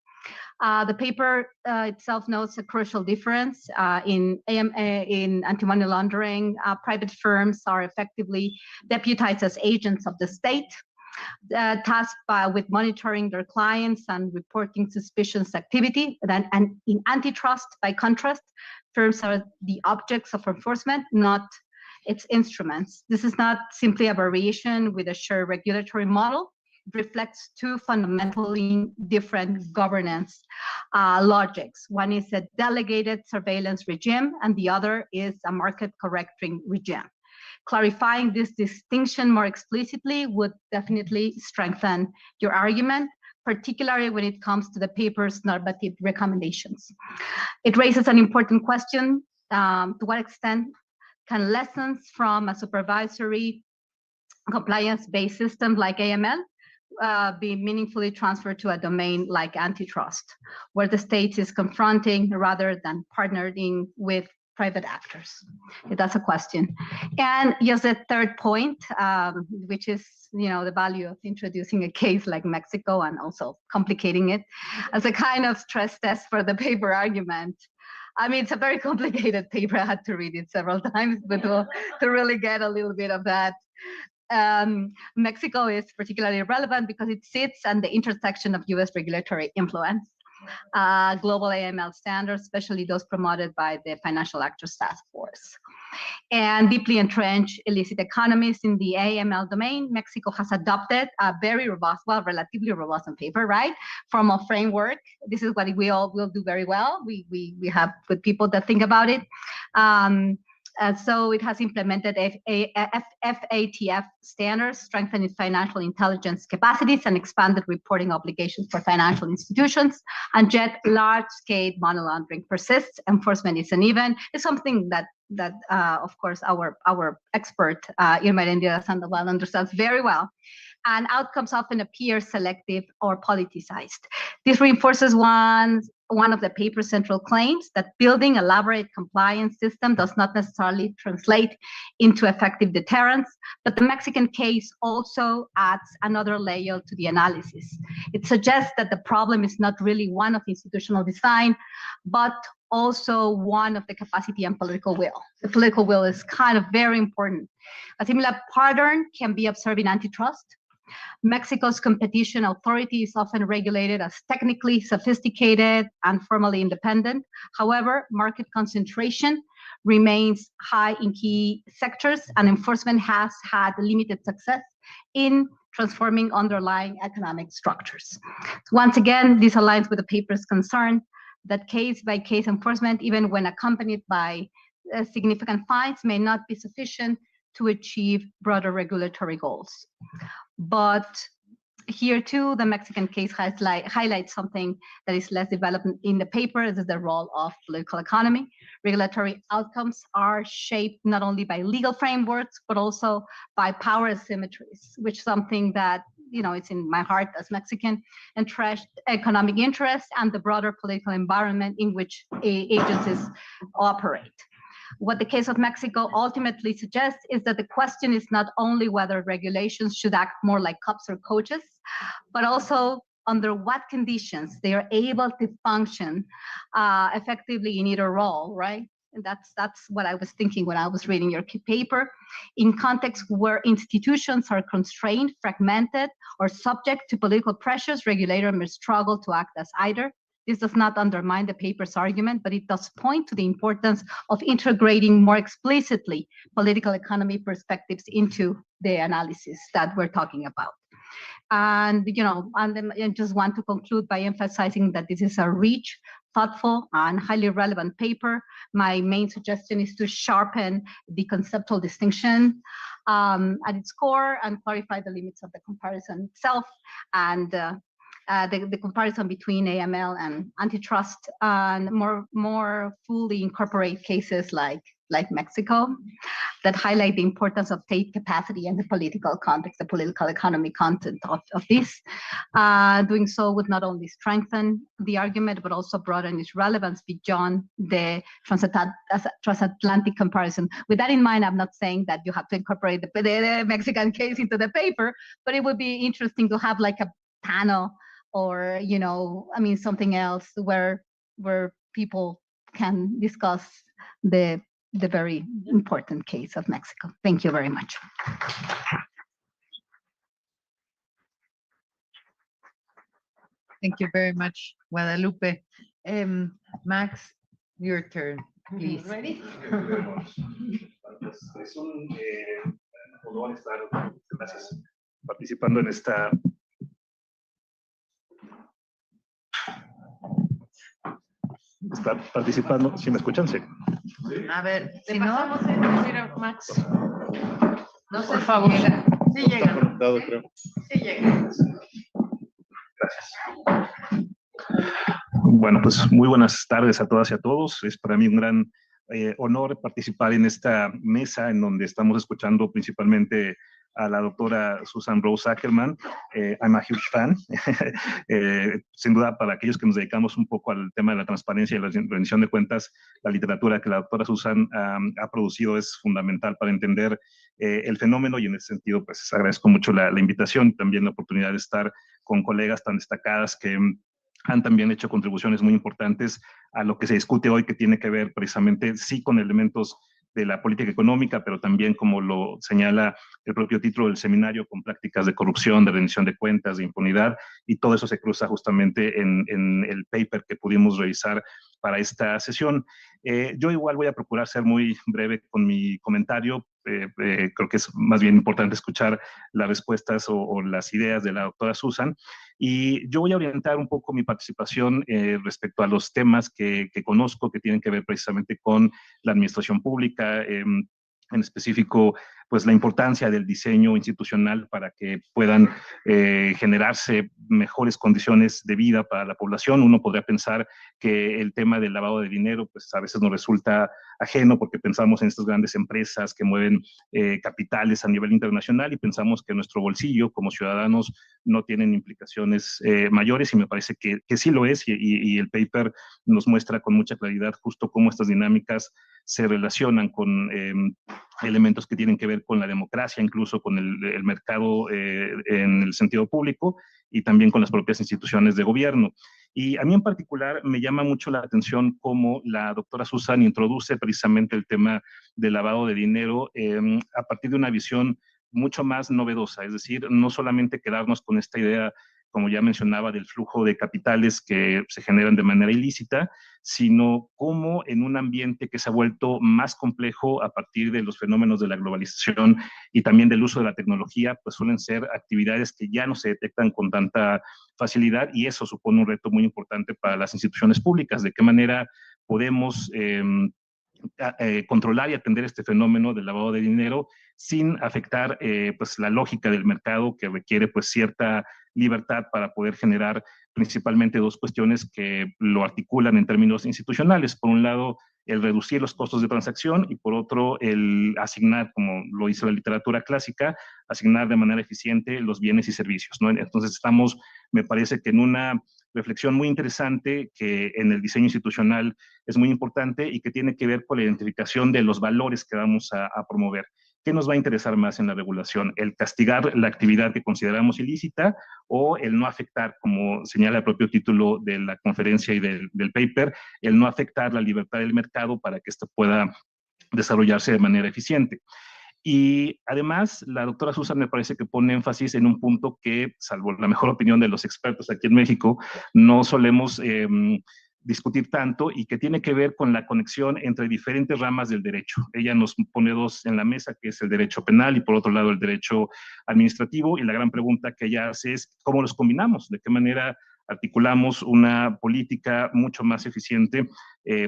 The paper itself notes a crucial difference in anti-money laundering. Private firms are effectively deputized as agents of the state, tasked with monitoring their clients and reporting suspicious activity. And in antitrust, by contrast, firms are the objects of enforcement, not its instruments. This is not simply a variation with a shared regulatory model. It reflects two fundamentally different governance logics. One is a delegated surveillance regime, and the other is a market correcting regime. Clarifying this distinction more explicitly would definitely strengthen your argument, particularly when it comes to the paper's normative recommendations. It raises an important question: to what extent can lessons from a supervisory compliance-based system like AML be meaningfully transferred to a domain like antitrust, where the state is confronting rather than partnering with private actors? That's a question. And just a third point, which is the value of introducing a case like Mexico and also complicating it as a kind of stress test for the paper argument. It's a very complicated paper. I had to read it several times, but to really get a little bit of that. Mexico is particularly relevant because it sits at the intersection of U.S. regulatory influence, global AML standards, especially those promoted by the Financial Actors Task Force, and deeply entrenched illicit economies in the AML domain. Mexico has adopted a very robust, relatively robust on paper, right, formal framework. This is what we all will do very well. We have good people that think about it. So it has implemented FATF standards, strengthened its financial intelligence capacities, and expanded reporting obligations for financial institutions. And yet large-scale money laundering persists. Enforcement is uneven. It's something that that of course, our expert, Irma Sandoval, understands very well. And outcomes often appear selective or politicized. This reinforces one of the paper's central claims, that building elaborate compliance system does not necessarily translate into effective deterrence, but the Mexican case also adds another layer to the analysis. It suggests that the problem is not really one of institutional design, but also one of the capacity and political will. The political will is kind of very important. A similar pattern can be observed in antitrust. Mexico's competition authority is often regulated as technically sophisticated and formally independent. However, market concentration remains high in key sectors, and enforcement has had limited success in transforming underlying economic structures. Once again, this aligns with the paper's concern that case-by-case enforcement, even when accompanied by significant fines, may not be sufficient to achieve broader regulatory goals. But here too, the Mexican case highlights something that is less developed in the paper. This is the role of political economy. Regulatory outcomes are shaped not only by legal frameworks, but also by power asymmetries, which is something that, you know, it's in my heart as Mexican, entrenched economic interests and the broader political environment in which agencies operate. What the case of Mexico ultimately suggests is that the question is not only whether regulations should act more like cops or coaches, but also under what conditions they are able to function effectively in either role, right? And that's what I was thinking when I was reading your paper. In contexts where institutions are constrained, fragmented, or subject to political pressures, regulators may struggle to act as either. This does not undermine the paper's argument, but it does point to the importance of integrating more explicitly political economy perspectives into the analysis that we're talking about. And, you know, I just want to conclude by emphasizing that this is a rich, thoughtful, and highly relevant paper. My main suggestion is to sharpen the conceptual distinction at its core and clarify the limits of the comparison itself, and the comparison between AML and antitrust, and more fully incorporate cases like Mexico that highlight the importance of state capacity and the political context, the political economy content of this. Doing so would not only strengthen the argument, but also broaden its relevance beyond the transatlantic comparison. With that in mind, I'm not saying that you have to incorporate the Mexican case into the paper, but it would be interesting to have like a panel, or, you know, I mean, something else where people can discuss the very important case of Mexico. Thank you very much. Thank you very much, Guadalupe. Max, your turn, please. Ready? Es un honor estar, gracias, participando en esta. Estar participando, ¿sí me escuchan? Sí. A ver, si Le no, pasamos el micrófono a Max. no sé Por si favor. llega. Sí llega. Conectado, creo. Sí llega. Gracias. Bueno, pues muy buenas tardes a todas y a todos. Es para mí un gran honor participar en esta mesa en donde estamos escuchando principalmente a la doctora Susan Rose-Ackerman. I'm a huge fan. Sin duda, para aquellos que nos dedicamos un poco al tema de la transparencia y la rendición de cuentas, la literatura que la doctora Susan ha producido es fundamental para entender el fenómeno, y en ese sentido, pues agradezco mucho la invitación y también la oportunidad de estar con colegas tan destacadas que han también hecho contribuciones muy importantes a lo que se discute hoy, que tiene que ver precisamente, sí, con elementos de la política económica, pero también, como lo señala el propio título del seminario, con prácticas de corrupción, de rendición de cuentas, de impunidad, y todo eso se cruza justamente en el paper que pudimos revisar para esta sesión. Yo igual voy a procurar ser muy breve con mi comentario. Creo que es más bien importante escuchar las respuestas o las ideas de la doctora Susan, y yo voy a orientar un poco mi participación respecto a los temas que conozco, que tienen que ver precisamente con la administración pública, en específico pues la importancia del diseño institucional para que puedan generarse mejores condiciones de vida para la población. Uno podría pensar que el tema del lavado de dinero, pues a veces nos resulta ajeno porque pensamos en estas grandes empresas que mueven capitales a nivel internacional y pensamos que nuestro bolsillo como ciudadanos no tienen implicaciones mayores, y me parece que sí lo es, y el paper nos muestra con mucha claridad justo cómo estas dinámicas se relacionan con elementos que tienen que ver con la democracia, incluso con el mercado en el sentido público, y también con las propias instituciones de gobierno. Y a mí en particular me llama mucho la atención cómo la doctora Susan introduce precisamente el tema del lavado de dinero a partir de una visión mucho más novedosa, es decir, no solamente quedarnos con esta idea, como ya mencionaba, del flujo de capitales que se generan de manera ilícita, sino cómo en un ambiente que se ha vuelto más complejo a partir de los fenómenos de la globalización y también del uso de la tecnología, pues suelen ser actividades que ya no se detectan con tanta facilidad, y eso supone un reto muy importante para las instituciones públicas. ¿De qué manera podemos controlar y atender este fenómeno del lavado de dinero sin afectar pues la lógica del mercado, que requiere pues cierta libertad para poder generar principalmente dos cuestiones que lo articulan en términos institucionales? Por un lado, el reducir los costos de transacción, y por otro, el asignar, como lo hizo la literatura clásica, asignar de manera eficiente los bienes y servicios, ¿no? Entonces estamos, me parece que en una reflexión muy interesante que en el diseño institucional es muy importante y que tiene que ver con la identificación de los valores que vamos a promover. ¿Qué nos va a interesar más en la regulación? ¿El castigar la actividad que consideramos ilícita, o el no afectar, como señala el propio título de la conferencia y del paper, el no afectar la libertad del mercado para que esto pueda desarrollarse de manera eficiente? Y además, la doctora Susan me parece que pone énfasis en un punto que, salvo la mejor opinión de los expertos aquí en México, no solemos discutir tanto, y que tiene que ver con la conexión entre diferentes ramas del derecho. Ella nos pone dos en la mesa, que es el derecho penal y por otro lado el derecho administrativo, y la gran pregunta que ella hace es ¿cómo los combinamos? ¿De qué manera articulamos una política mucho más eficiente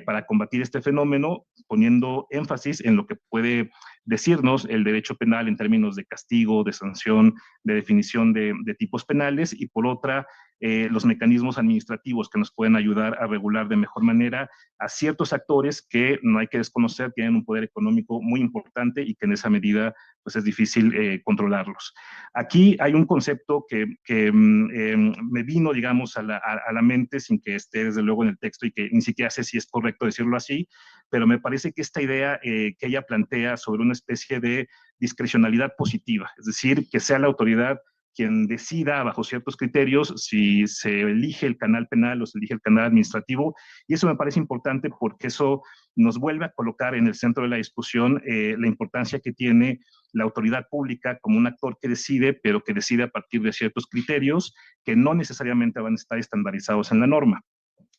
para combatir este fenómeno, poniendo énfasis en lo que puede decirnos el derecho penal en términos de castigo, de sanción, de definición de tipos penales, y por otra, los mecanismos administrativos que nos pueden ayudar a regular de mejor manera a ciertos actores que, no hay que desconocer, tienen un poder económico muy importante y que en esa medida pues es difícil controlarlos. Aquí hay un concepto que me vino, digamos, a la mente sin que esté desde luego en el texto, y que ni siquiera sé si es correcto decirlo así, pero me parece que esta idea que ella plantea sobre una especie de discrecionalidad positiva, es decir, que sea la autoridad quien decida bajo ciertos criterios si se elige el canal penal o se elige el canal administrativo, y eso me parece importante porque eso nos vuelve a colocar en el centro de la discusión la importancia que tiene la autoridad pública como un actor que decide, pero que decide a partir de ciertos criterios que no necesariamente van a estar estandarizados en la norma.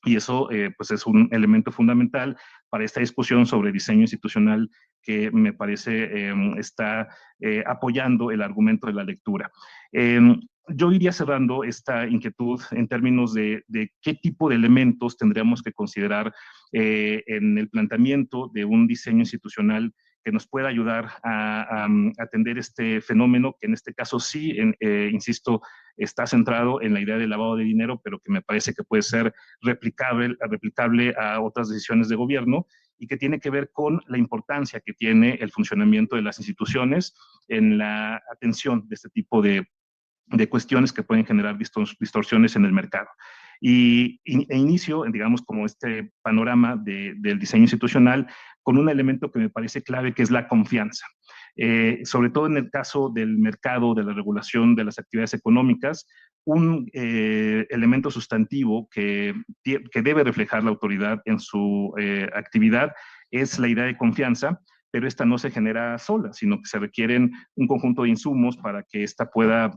Y eso pues es un elemento fundamental para esta discusión sobre diseño institucional que me parece está apoyando el argumento de la lectura. Yo iría cerrando esta inquietud en términos de qué tipo de elementos tendríamos que considerar en el planteamiento de un diseño institucional que nos pueda ayudar a atender este fenómeno, que en este caso sí, insisto, está centrado en la idea del lavado de dinero, pero que me parece que puede ser replicable a otras decisiones de gobierno, y que tiene que ver con la importancia que tiene el funcionamiento de las instituciones en la atención de este tipo de cuestiones que pueden generar distorsiones en el mercado. E inicio, digamos, como este panorama del diseño institucional con un elemento que me parece clave, que es la confianza. Sobre todo en el caso del mercado, de la regulación de las actividades económicas, un elemento sustantivo que debe reflejar la autoridad en su actividad es la idea de confianza, pero esta no se genera sola, sino que se requieren un conjunto de insumos para que esta pueda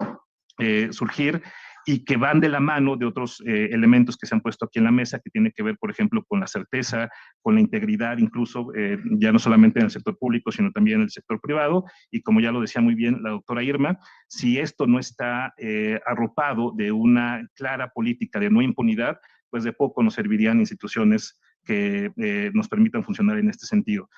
surgir, y que van de la mano de otros elementos que se han puesto aquí en la mesa, que tiene que ver, por ejemplo, con la certeza, con la integridad, incluso ya no solamente en el sector público, sino también en el sector privado, y como ya lo decía muy bien la doctora Irma, si esto no está arropado de una clara política de no impunidad, pues de poco nos servirían instituciones que nos permitan funcionar en este sentido.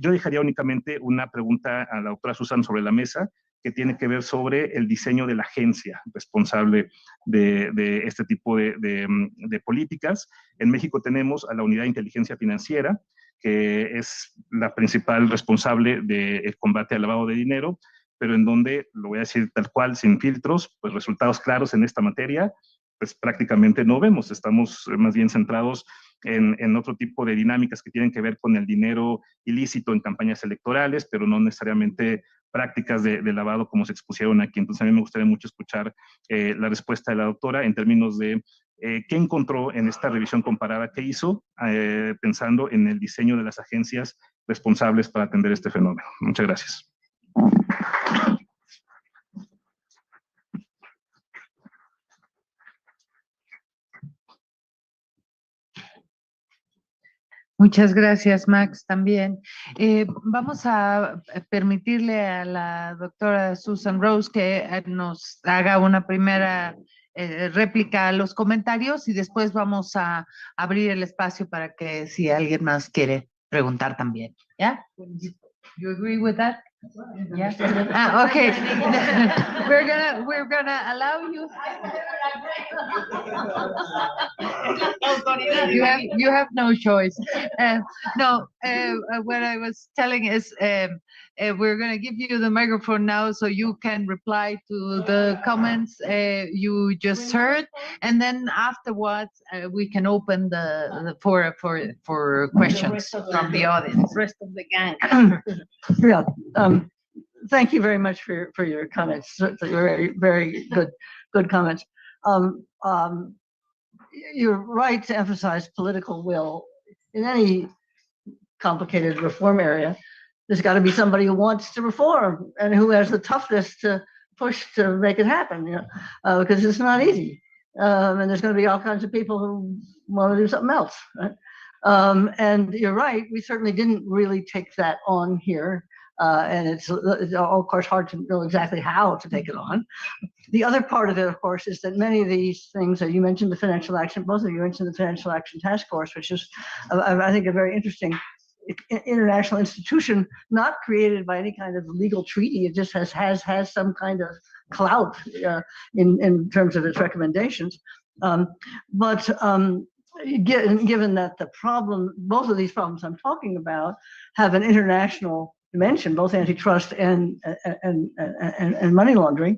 Yo dejaría únicamente una pregunta a la doctora Susan sobre la mesa, que tiene que ver sobre el diseño de la agencia responsable de este tipo de políticas. En México tenemos a la Unidad de Inteligencia Financiera, que es la principal responsable del combate al lavado de dinero, pero en donde, lo voy a decir tal cual, sin filtros, pues resultados claros en esta materia, pues prácticamente no vemos. Estamos más bien centrados en otro tipo de dinámicas que tienen que ver con el dinero ilícito en campañas electorales, pero no necesariamente prácticas de lavado como se expusieron aquí. Entonces a mí me gustaría mucho escuchar la respuesta de la doctora en términos de qué encontró en esta revisión comparada que hizo, pensando en el diseño de las agencias responsables para atender este fenómeno. Muchas gracias. Muchas gracias, Max, también. Vamos a permitirle a la doctora Susan Rose que nos haga una primera réplica a los comentarios y después vamos a abrir el espacio para que si alguien más quiere preguntar también. ¿Ya? You agree with that? Yeah. Okay. we're gonna allow you. You have no choice. What I was telling is we're gonna give you the microphone now so you can reply to the comments you just heard, and then afterwards we can open the for questions from the audience. Rest of the gang. Yeah. Thank you very much for your comments. Very, very good comments. You're right to emphasize political will. In any complicated reform area, there's got to be somebody who wants to reform and who has the toughness to push to make it happen, because it's not easy. And there's going to be all kinds of people who want to do something else, right? And you're right, we certainly didn't really take that on here. And it's of course hard to know exactly how to take it on. The other part of it, of course, is that many of these things that you mentioned, the financial action, both of you mentioned the financial action task force, which is, I think, a very interesting international institution, not created by any kind of legal treaty. It just has some kind of clout in terms of its recommendations. But given that the problem, both of these problems I'm talking about, have an international dimension, both antitrust and money laundering,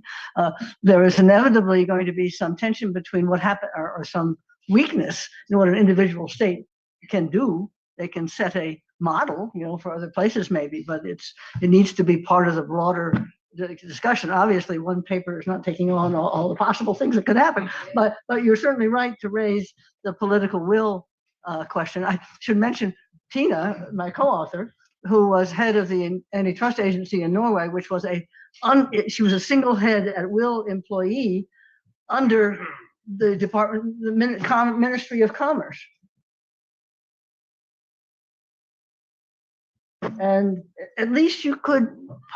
there is inevitably going to be some tension between what happened or some weakness in what an individual state can do. They can set a model, for other places maybe, but it needs to be part of the broader discussion. Obviously, one paper is not taking on all the possible things that could happen, but you're certainly right to raise the political will question. I should mention Tina, my co-author, who was head of the antitrust agency in Norway, which was she was a single head at will employee under the Ministry of Commerce. And at least you could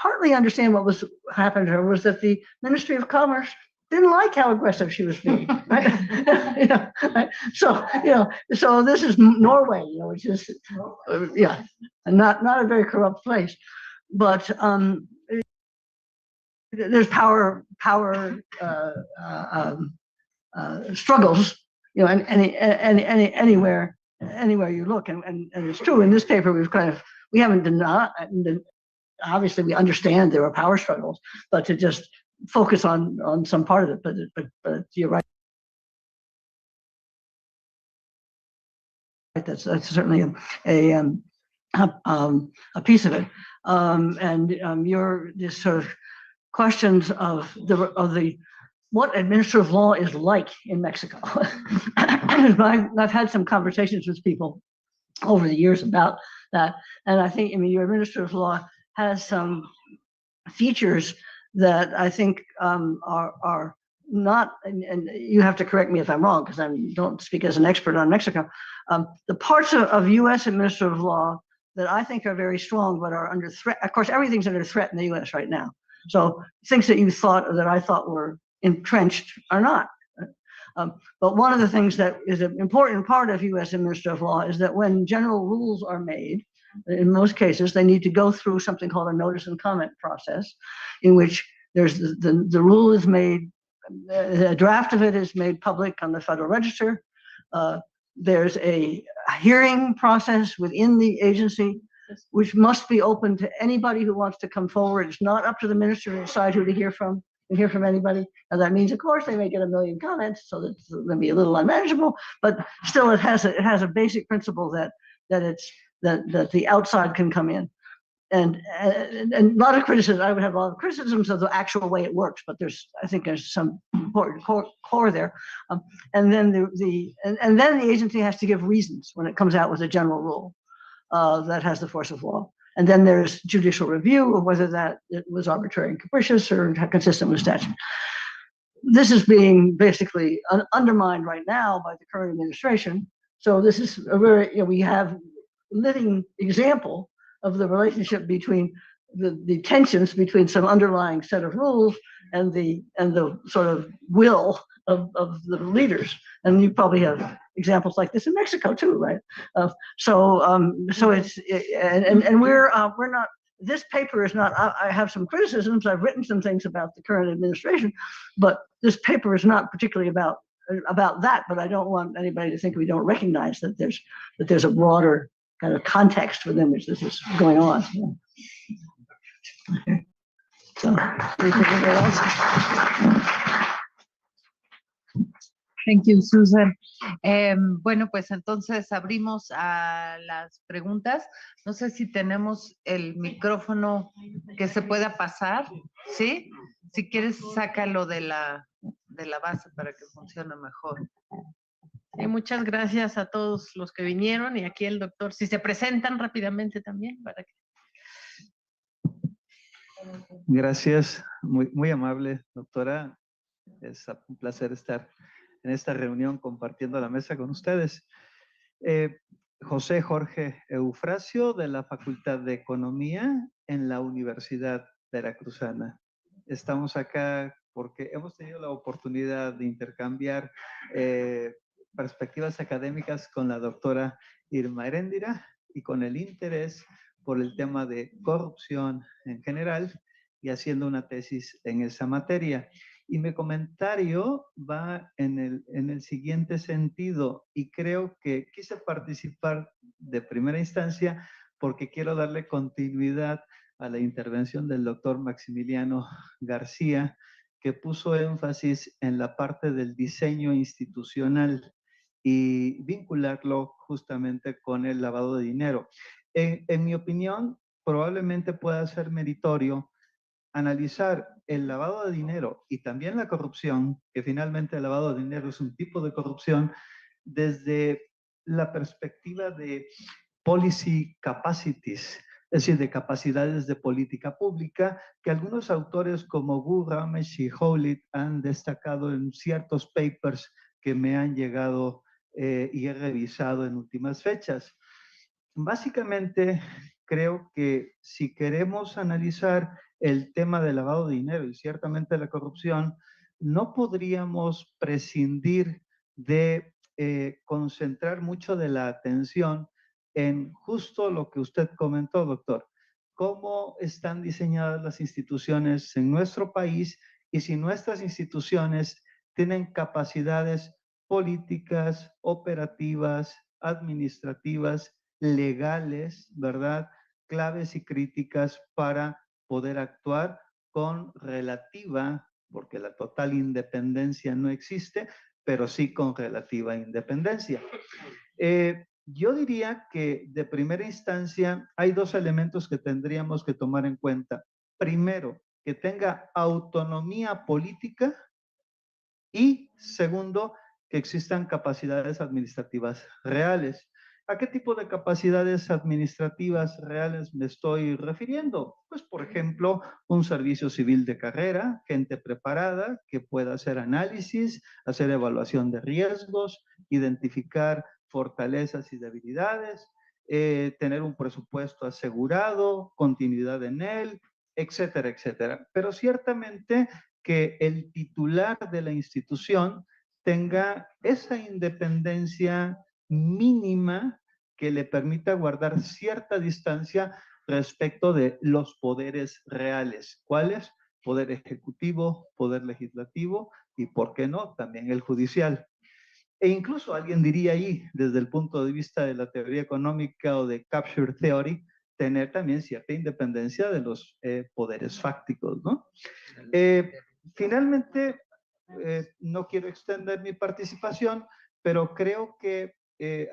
partly understand what was happening to her, was that the Ministry of Commerce didn't like how aggressive she was being, right? Right? So this is Norway, which is, not a very corrupt place, but there's power struggles, anywhere you look, and it's true. In this paper, we haven't denied. Obviously, we understand there are power struggles, but to just focus on some part of it. But you're right. That's certainly a piece of it. Your this sort of questions of the what administrative law is like in Mexico. I've had some conversations with people over the years about that, and I think your administrative law has some features that I think are not, and you have to correct me if I'm wrong because I don't speak as an expert on Mexico. The parts of U.S. administrative law that I think are very strong but are under threat. Of course, everything's under threat in the U.S. right now. So things that I thought were entrenched are not. But one of the things that is an important part of U.S. administrative law is that when general rules are made, in most cases, they need to go through something called a notice and comment process, in which there's the rule is made, a draft of it is made public on the Federal Register. There's a hearing process within the agency, which must be open to anybody who wants to come forward. It's not up to the minister to decide who to hear from. And hear from anybody. And that means, of course, they may get a million comments, so that's going to be a little unmanageable. But still, it has a basic principle that the outside can come in. And a lot of criticism. I would have a lot of criticisms of the actual way it works, but I think there's some important core there. And then the agency has to give reasons when it comes out with a general rule that has the force of law. And then there's judicial review of whether that it was arbitrary and capricious or consistent with statute. This is being basically undermined right now by the current administration. So this is a very, we have living example of the relationship between the tensions between some underlying set of rules and the sort of will of the leaders. And you probably have examples like this in Mexico too, right? So it's and we're not. This paper is not. I have some criticisms. I've written some things about the current administration, but this paper is not particularly about that. But I don't want anybody to think we don't recognize that there's a broader kind of context within which this is going on. Okay. So, anything else? Thank you, Susan. Bueno, pues entonces abrimos a las preguntas. No sé si tenemos el micrófono que se pueda pasar, ¿sí? Si quieres, sácalo de la base para que funcione mejor. Sí, muchas gracias a todos los que vinieron y aquí el doctor, si se presentan rápidamente también para que... Gracias, muy amable, doctora. Es un placer estar en esta reunión compartiendo la mesa con ustedes. José Jorge Eufrasio, de la Facultad de Economía en la Universidad Veracruzana. Estamos acá porque hemos tenido la oportunidad de intercambiar perspectivas académicas con la doctora Irma Eréndira y con el interés por el tema de corrupción en general y haciendo una tesis en esa materia. Y mi comentario va en el siguiente sentido, y creo que quise participar de primera instancia porque quiero darle continuidad a la intervención del doctor Maximiliano García, que puso énfasis en la parte del diseño institucional y vincularlo justamente con el lavado de dinero. En mi opinión, probablemente pueda ser meritorio analizar el lavado de dinero y también la corrupción, que finalmente el lavado de dinero es un tipo de corrupción, desde la perspectiva de policy capacities, es decir, de capacidades de política pública, que algunos autores como Gu, Ramesh y Howlett han destacado en ciertos papers que me han llegado y he revisado en últimas fechas. Básicamente, creo que si queremos analizar el tema del lavado de dinero y ciertamente la corrupción, no podríamos prescindir de concentrar mucho de la atención en justo lo que usted comentó, doctor. ¿Cómo están diseñadas las instituciones en nuestro país y si nuestras instituciones tienen capacidades políticas, operativas, administrativas, legales, ¿verdad? Claves y críticas para poder actuar con relativa, porque la total independencia no existe, pero sí con relativa independencia. Yo diría que de primera instancia hay dos elementos que tendríamos que tomar en cuenta. Primero, que tenga autonomía política y segundo, que existan capacidades administrativas reales. ¿A qué tipo de capacidades administrativas reales me estoy refiriendo? Pues, por ejemplo, un servicio civil de carrera, gente preparada que pueda hacer análisis, hacer evaluación de riesgos, identificar fortalezas y debilidades, tener un presupuesto asegurado, continuidad en él, etcétera, etcétera. Pero ciertamente que el titular de la institución tenga esa independencia mínima que le permita guardar cierta distancia respecto de los poderes reales. ¿Cuáles? Poder ejecutivo, poder legislativo y, ¿por qué no?, también el judicial. E incluso alguien diría ahí, desde el punto de vista de la teoría económica o de capture theory, tener también cierta independencia de los poderes fácticos, ¿no? Finalmente, no quiero extender mi participación, pero creo que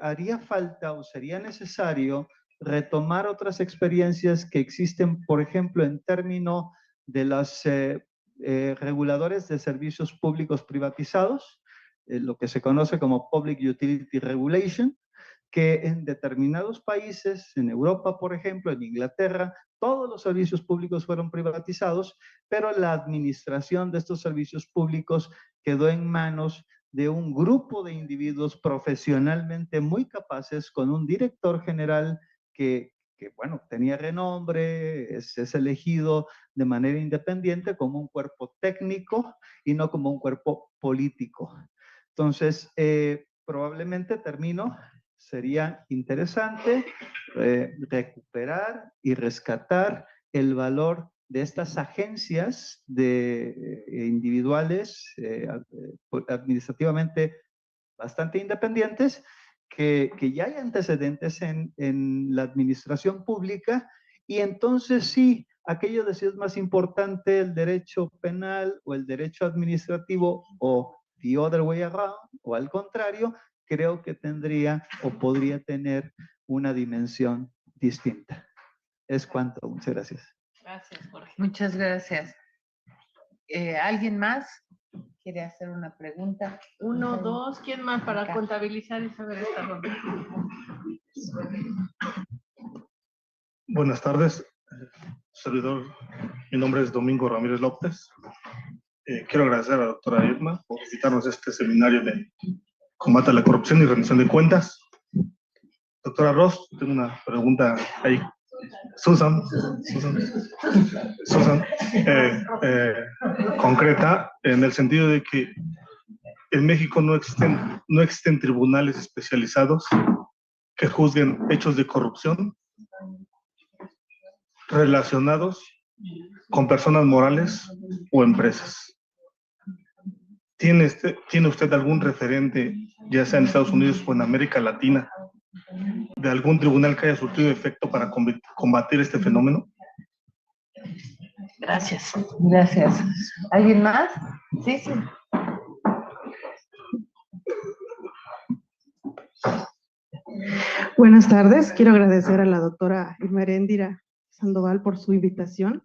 haría falta o sería necesario retomar otras experiencias que existen, por ejemplo, en términos de los reguladores de servicios públicos privatizados, lo que se conoce como Public Utility Regulation, que en determinados países, en Europa, por ejemplo, en Inglaterra, todos los servicios públicos fueron privatizados, pero la administración de estos servicios públicos quedó en manos de un grupo de individuos profesionalmente muy capaces, con un director general que bueno, tenía renombre, es elegido de manera independiente como un cuerpo técnico y no como un cuerpo político. Entonces, probablemente sería interesante recuperar y rescatar el valor de estas agencias individuales, administrativamente bastante independientes, que ya hay antecedentes en la administración pública, y entonces sí, aquello de si es más importante el derecho penal o el derecho administrativo o the other way around, o al contrario, creo que tendría o podría tener una dimensión distinta. Es cuanto. Muchas gracias. Gracias, Jorge. Muchas gracias. ¿Alguien más quiere hacer una pregunta? 1, 2, ¿quién más para contabilizar y saber esta ronda? Buenas tardes, servidor. Mi nombre es Domingo Ramírez López. Quiero agradecer a la doctora Irma por invitarnos a este seminario de combate a la corrupción y rendición de cuentas. Doctora Ross, tengo una pregunta ahí. Susan, concreta, en el sentido de que en México no existen tribunales especializados que juzguen hechos de corrupción relacionados con personas morales o empresas. ¿Tiene usted algún referente, ya sea en Estados Unidos o en América Latina, de algún tribunal que haya surtido efecto para combatir este fenómeno? Gracias. Gracias. ¿Alguien más? Sí, sí. Buenas tardes. Quiero agradecer a la doctora Irma Eréndira Sandoval por su invitación.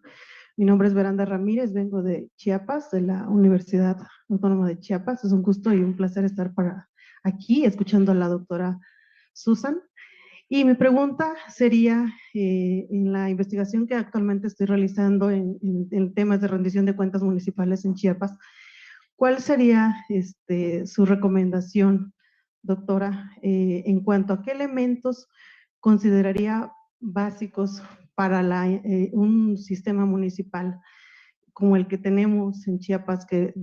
Mi nombre es Veranda Ramírez, vengo de Chiapas, de la Universidad Autónoma de Chiapas. Es un gusto y un placer estar aquí escuchando a la doctora Susan. Y mi pregunta sería, en la investigación que actualmente estoy realizando en temas de rendición de cuentas municipales en Chiapas, ¿cuál sería su recomendación, doctora, en cuanto a qué elementos consideraría básicos para un sistema municipal como el que tenemos en Chiapas, que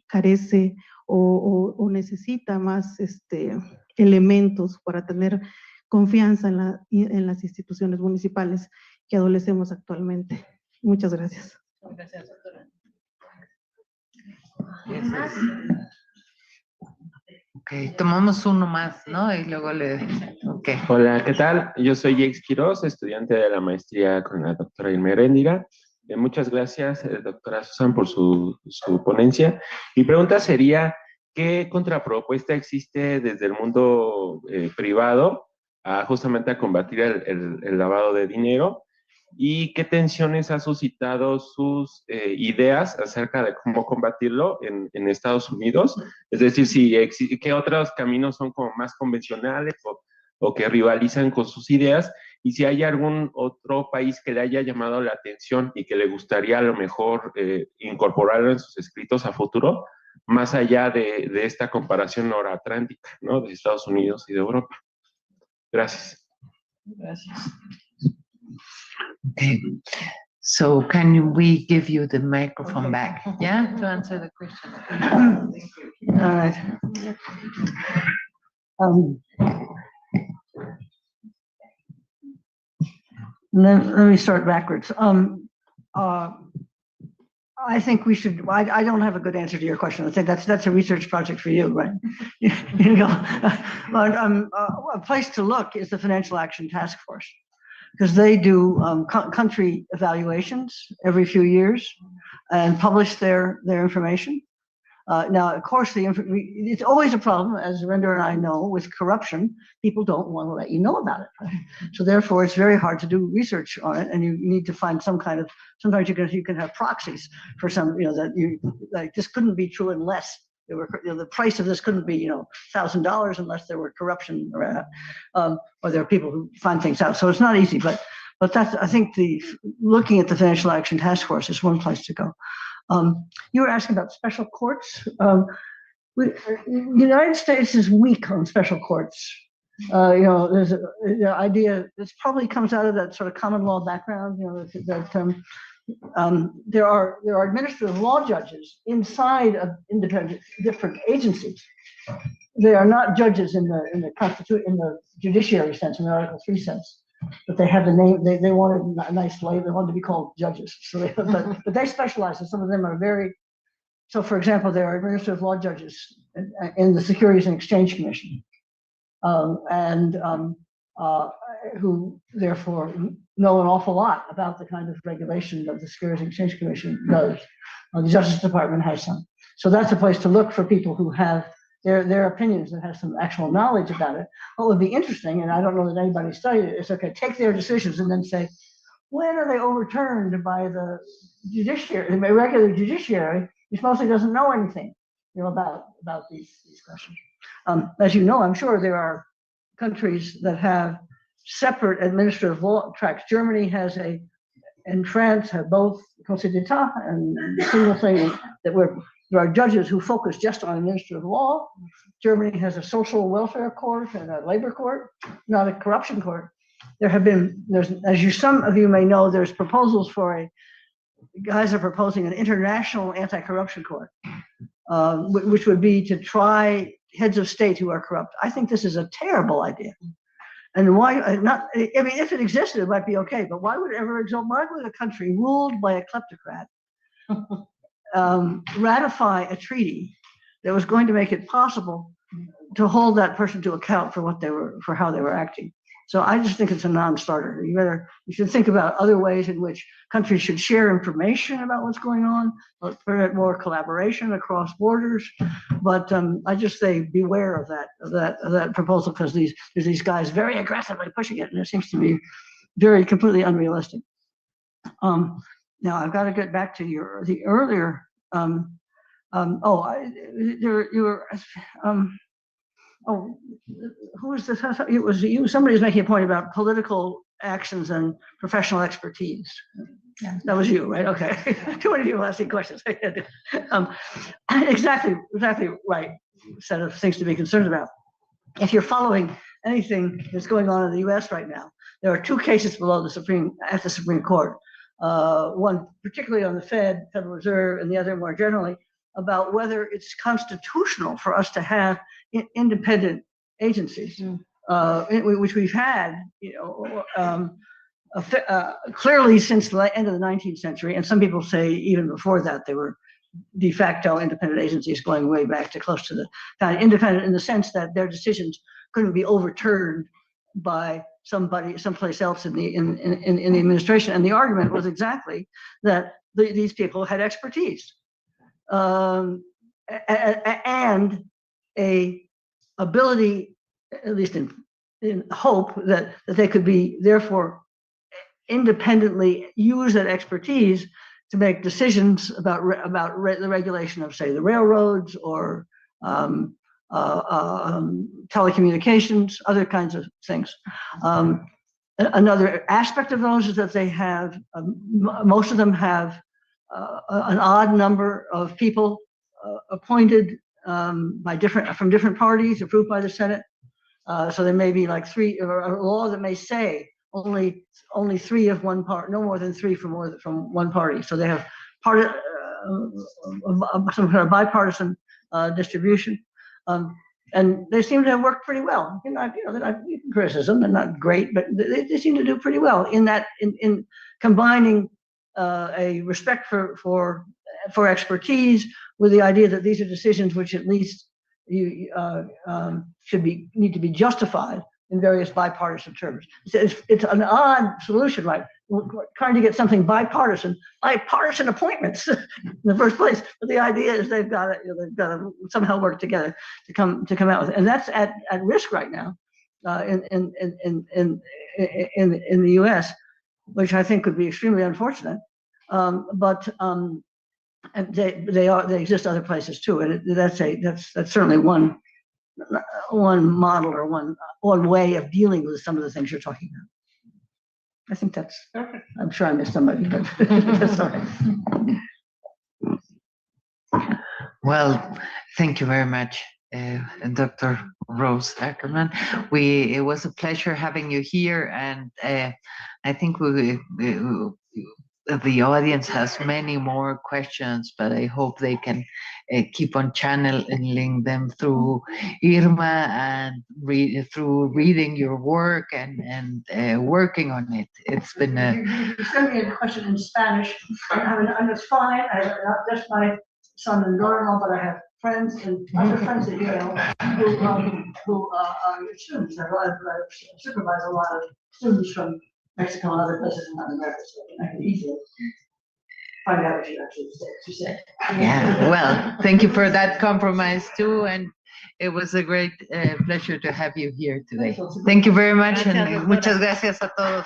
carece o necesita más elementos para tener confianza en las instituciones municipales que adolecemos actualmente? Muchas gracias. Gracias, doctora. Ok, tomamos uno más, ¿no? Y luego ok. Hola, ¿qué tal? Yo soy Jake Quiroz, estudiante de la maestría con la doctora Irma Eréndira. Muchas gracias, doctora Susan, por su ponencia. Mi pregunta sería, ¿qué contrapropuesta existe desde el mundo privado justamente a combatir el lavado de dinero? ¿Y qué tensiones ha suscitado sus ideas acerca de cómo combatirlo en Estados Unidos? Es decir, ¿qué otros caminos son como más convencionales o que rivalizan con sus ideas? Y si hay algún otro país que le haya llamado la atención y que le gustaría a lo mejor incorporarlo en sus escritos a futuro, más allá de esta comparación noratlántica, ¿no? De Estados Unidos y de Europa. Gracias. Gracias. Okay. So can we give you the microphone back, yeah, to answer the question? All right. Let me start backwards. I think we should. I don't have a good answer to your question. I think that's a research project for you, right? You know, but a place to look is the Financial Action Task Force, because they do country evaluations every few years and publish their information. Now, of course, it's always a problem, as Eréndira and I know, with corruption. People don't want to let you know about it. Right? So therefore, it's very hard to do research on it, and you need to find some kind of. Sometimes you can have proxies for some, you know, that you like. This couldn't be true unless there were, you know, the price of this couldn't be, you know, $1,000 unless there were corruption around, or there are people who find things out. So it's not easy, but that's, I think, looking at the Financial Action Task Force is one place to go. You were asking about special courts. The United States is weak on special courts. You know, there's the idea. This probably comes out of that sort of common law background. You know, that there are administrative law judges inside of independent different agencies. They are not judges in the judiciary sense, in the Article 3 sense. But they have the name. They wanted a nice label. They wanted to be called judges. So but they specialize, and some of them are very. So, for example, there are administrative law judges in the Securities and Exchange Commission, who therefore know an awful lot about the kind of regulation that the Securities and Exchange Commission does. The Justice Department has some. So that's a place to look for people who have their opinions and have some actual knowledge about it. What would be interesting, and I don't know that anybody studied it, is okay, take their decisions and then say, when are they overturned by the judiciary, the regular judiciary, which mostly doesn't know anything, you know, about these questions. As you know, I'm sure there are countries that have separate administrative law tracks. Germany has and France have both Conseil d'Etat and a single thing that there are judges who focus just on administrative law. Germany has a social welfare court and a labor court, not a corruption court. Some of you may know, there's proposals guys are proposing an international anti-corruption court, which would be to try heads of state who are corrupt. I think this is a terrible idea. And why not? I mean, if it existed, it might be okay, but why would it ever exist? Why would a country ruled by a kleptocrat ratify a treaty that was going to make it possible to hold that person to account for how they were acting? So I just think it's a non-starter. You should think about other ways in which countries should share information about what's going on, permit more collaboration across borders. But I just say beware of that proposal, because there's these guys very aggressively pushing it, and it seems to be completely unrealistic. Now I've got to get back to the earlier. Who was this? It was you. Somebody was making a point about political actions and professional expertise. Yeah. That was you, right? Okay. Too many people asking questions. Exactly right set of things to be concerned about. If you're following anything that's going on in the U.S. right now, there are two cases below at the Supreme Court. One particularly on the Federal Reserve, and the other more generally about whether it's constitutional for us to have independent agencies, which we've had, clearly since the end of the 19th century, and some people say even before that they were de facto independent agencies going way back to close to the kind of independent in the sense that their decisions couldn't be overturned by somebody someplace else in the administration. And the argument was exactly that these people had expertise. And a ability, at least in hope, that they could be therefore independently use that expertise to make decisions about the regulation of, say, the railroads or telecommunications, other kinds of things. Another aspect of those is that they have, most of them have an odd number of people appointed from different parties, approved by the Senate. So there may be like three, or a law that may say only three of one part, no more than three from one party. So they have some kind of bipartisan distribution. And they seem to have worked pretty well. They're not criticism, they're not great, but they seem to do pretty well in that, in combining a respect for expertise with the idea that these are decisions which at least need to be justified in various bipartisan terms. It's an odd solution, right? We're trying to get something bipartisan appointments in the first place. But the idea is they've got to somehow work together to come out with it. And that's at risk right now in the U.S., which I think would be extremely unfortunate. But they exist other places too, and that's certainly one model or one way of dealing with some of the things you're talking about. I think that's perfect. I'm sure I missed somebody, but that's all right. Well, thank you very much, Dr. Rose-Ackerman. It was a pleasure having you here, and I think the audience has many more questions, but I hope they can keep on channeling them through Irma and through reading your work and working on it. It's been You sent me a question in Spanish, and it's fine. I have not just my son and daughter-in-law, but I have friends and other friends at Yale who are students. I supervise a lot of students from Mexico and other places in Latin America, so I can easily find out what you actually say. Yeah, well, thank you for that compromise too, and it was a great pleasure to have you here today. Thank you very much, and muchas gracias a todos.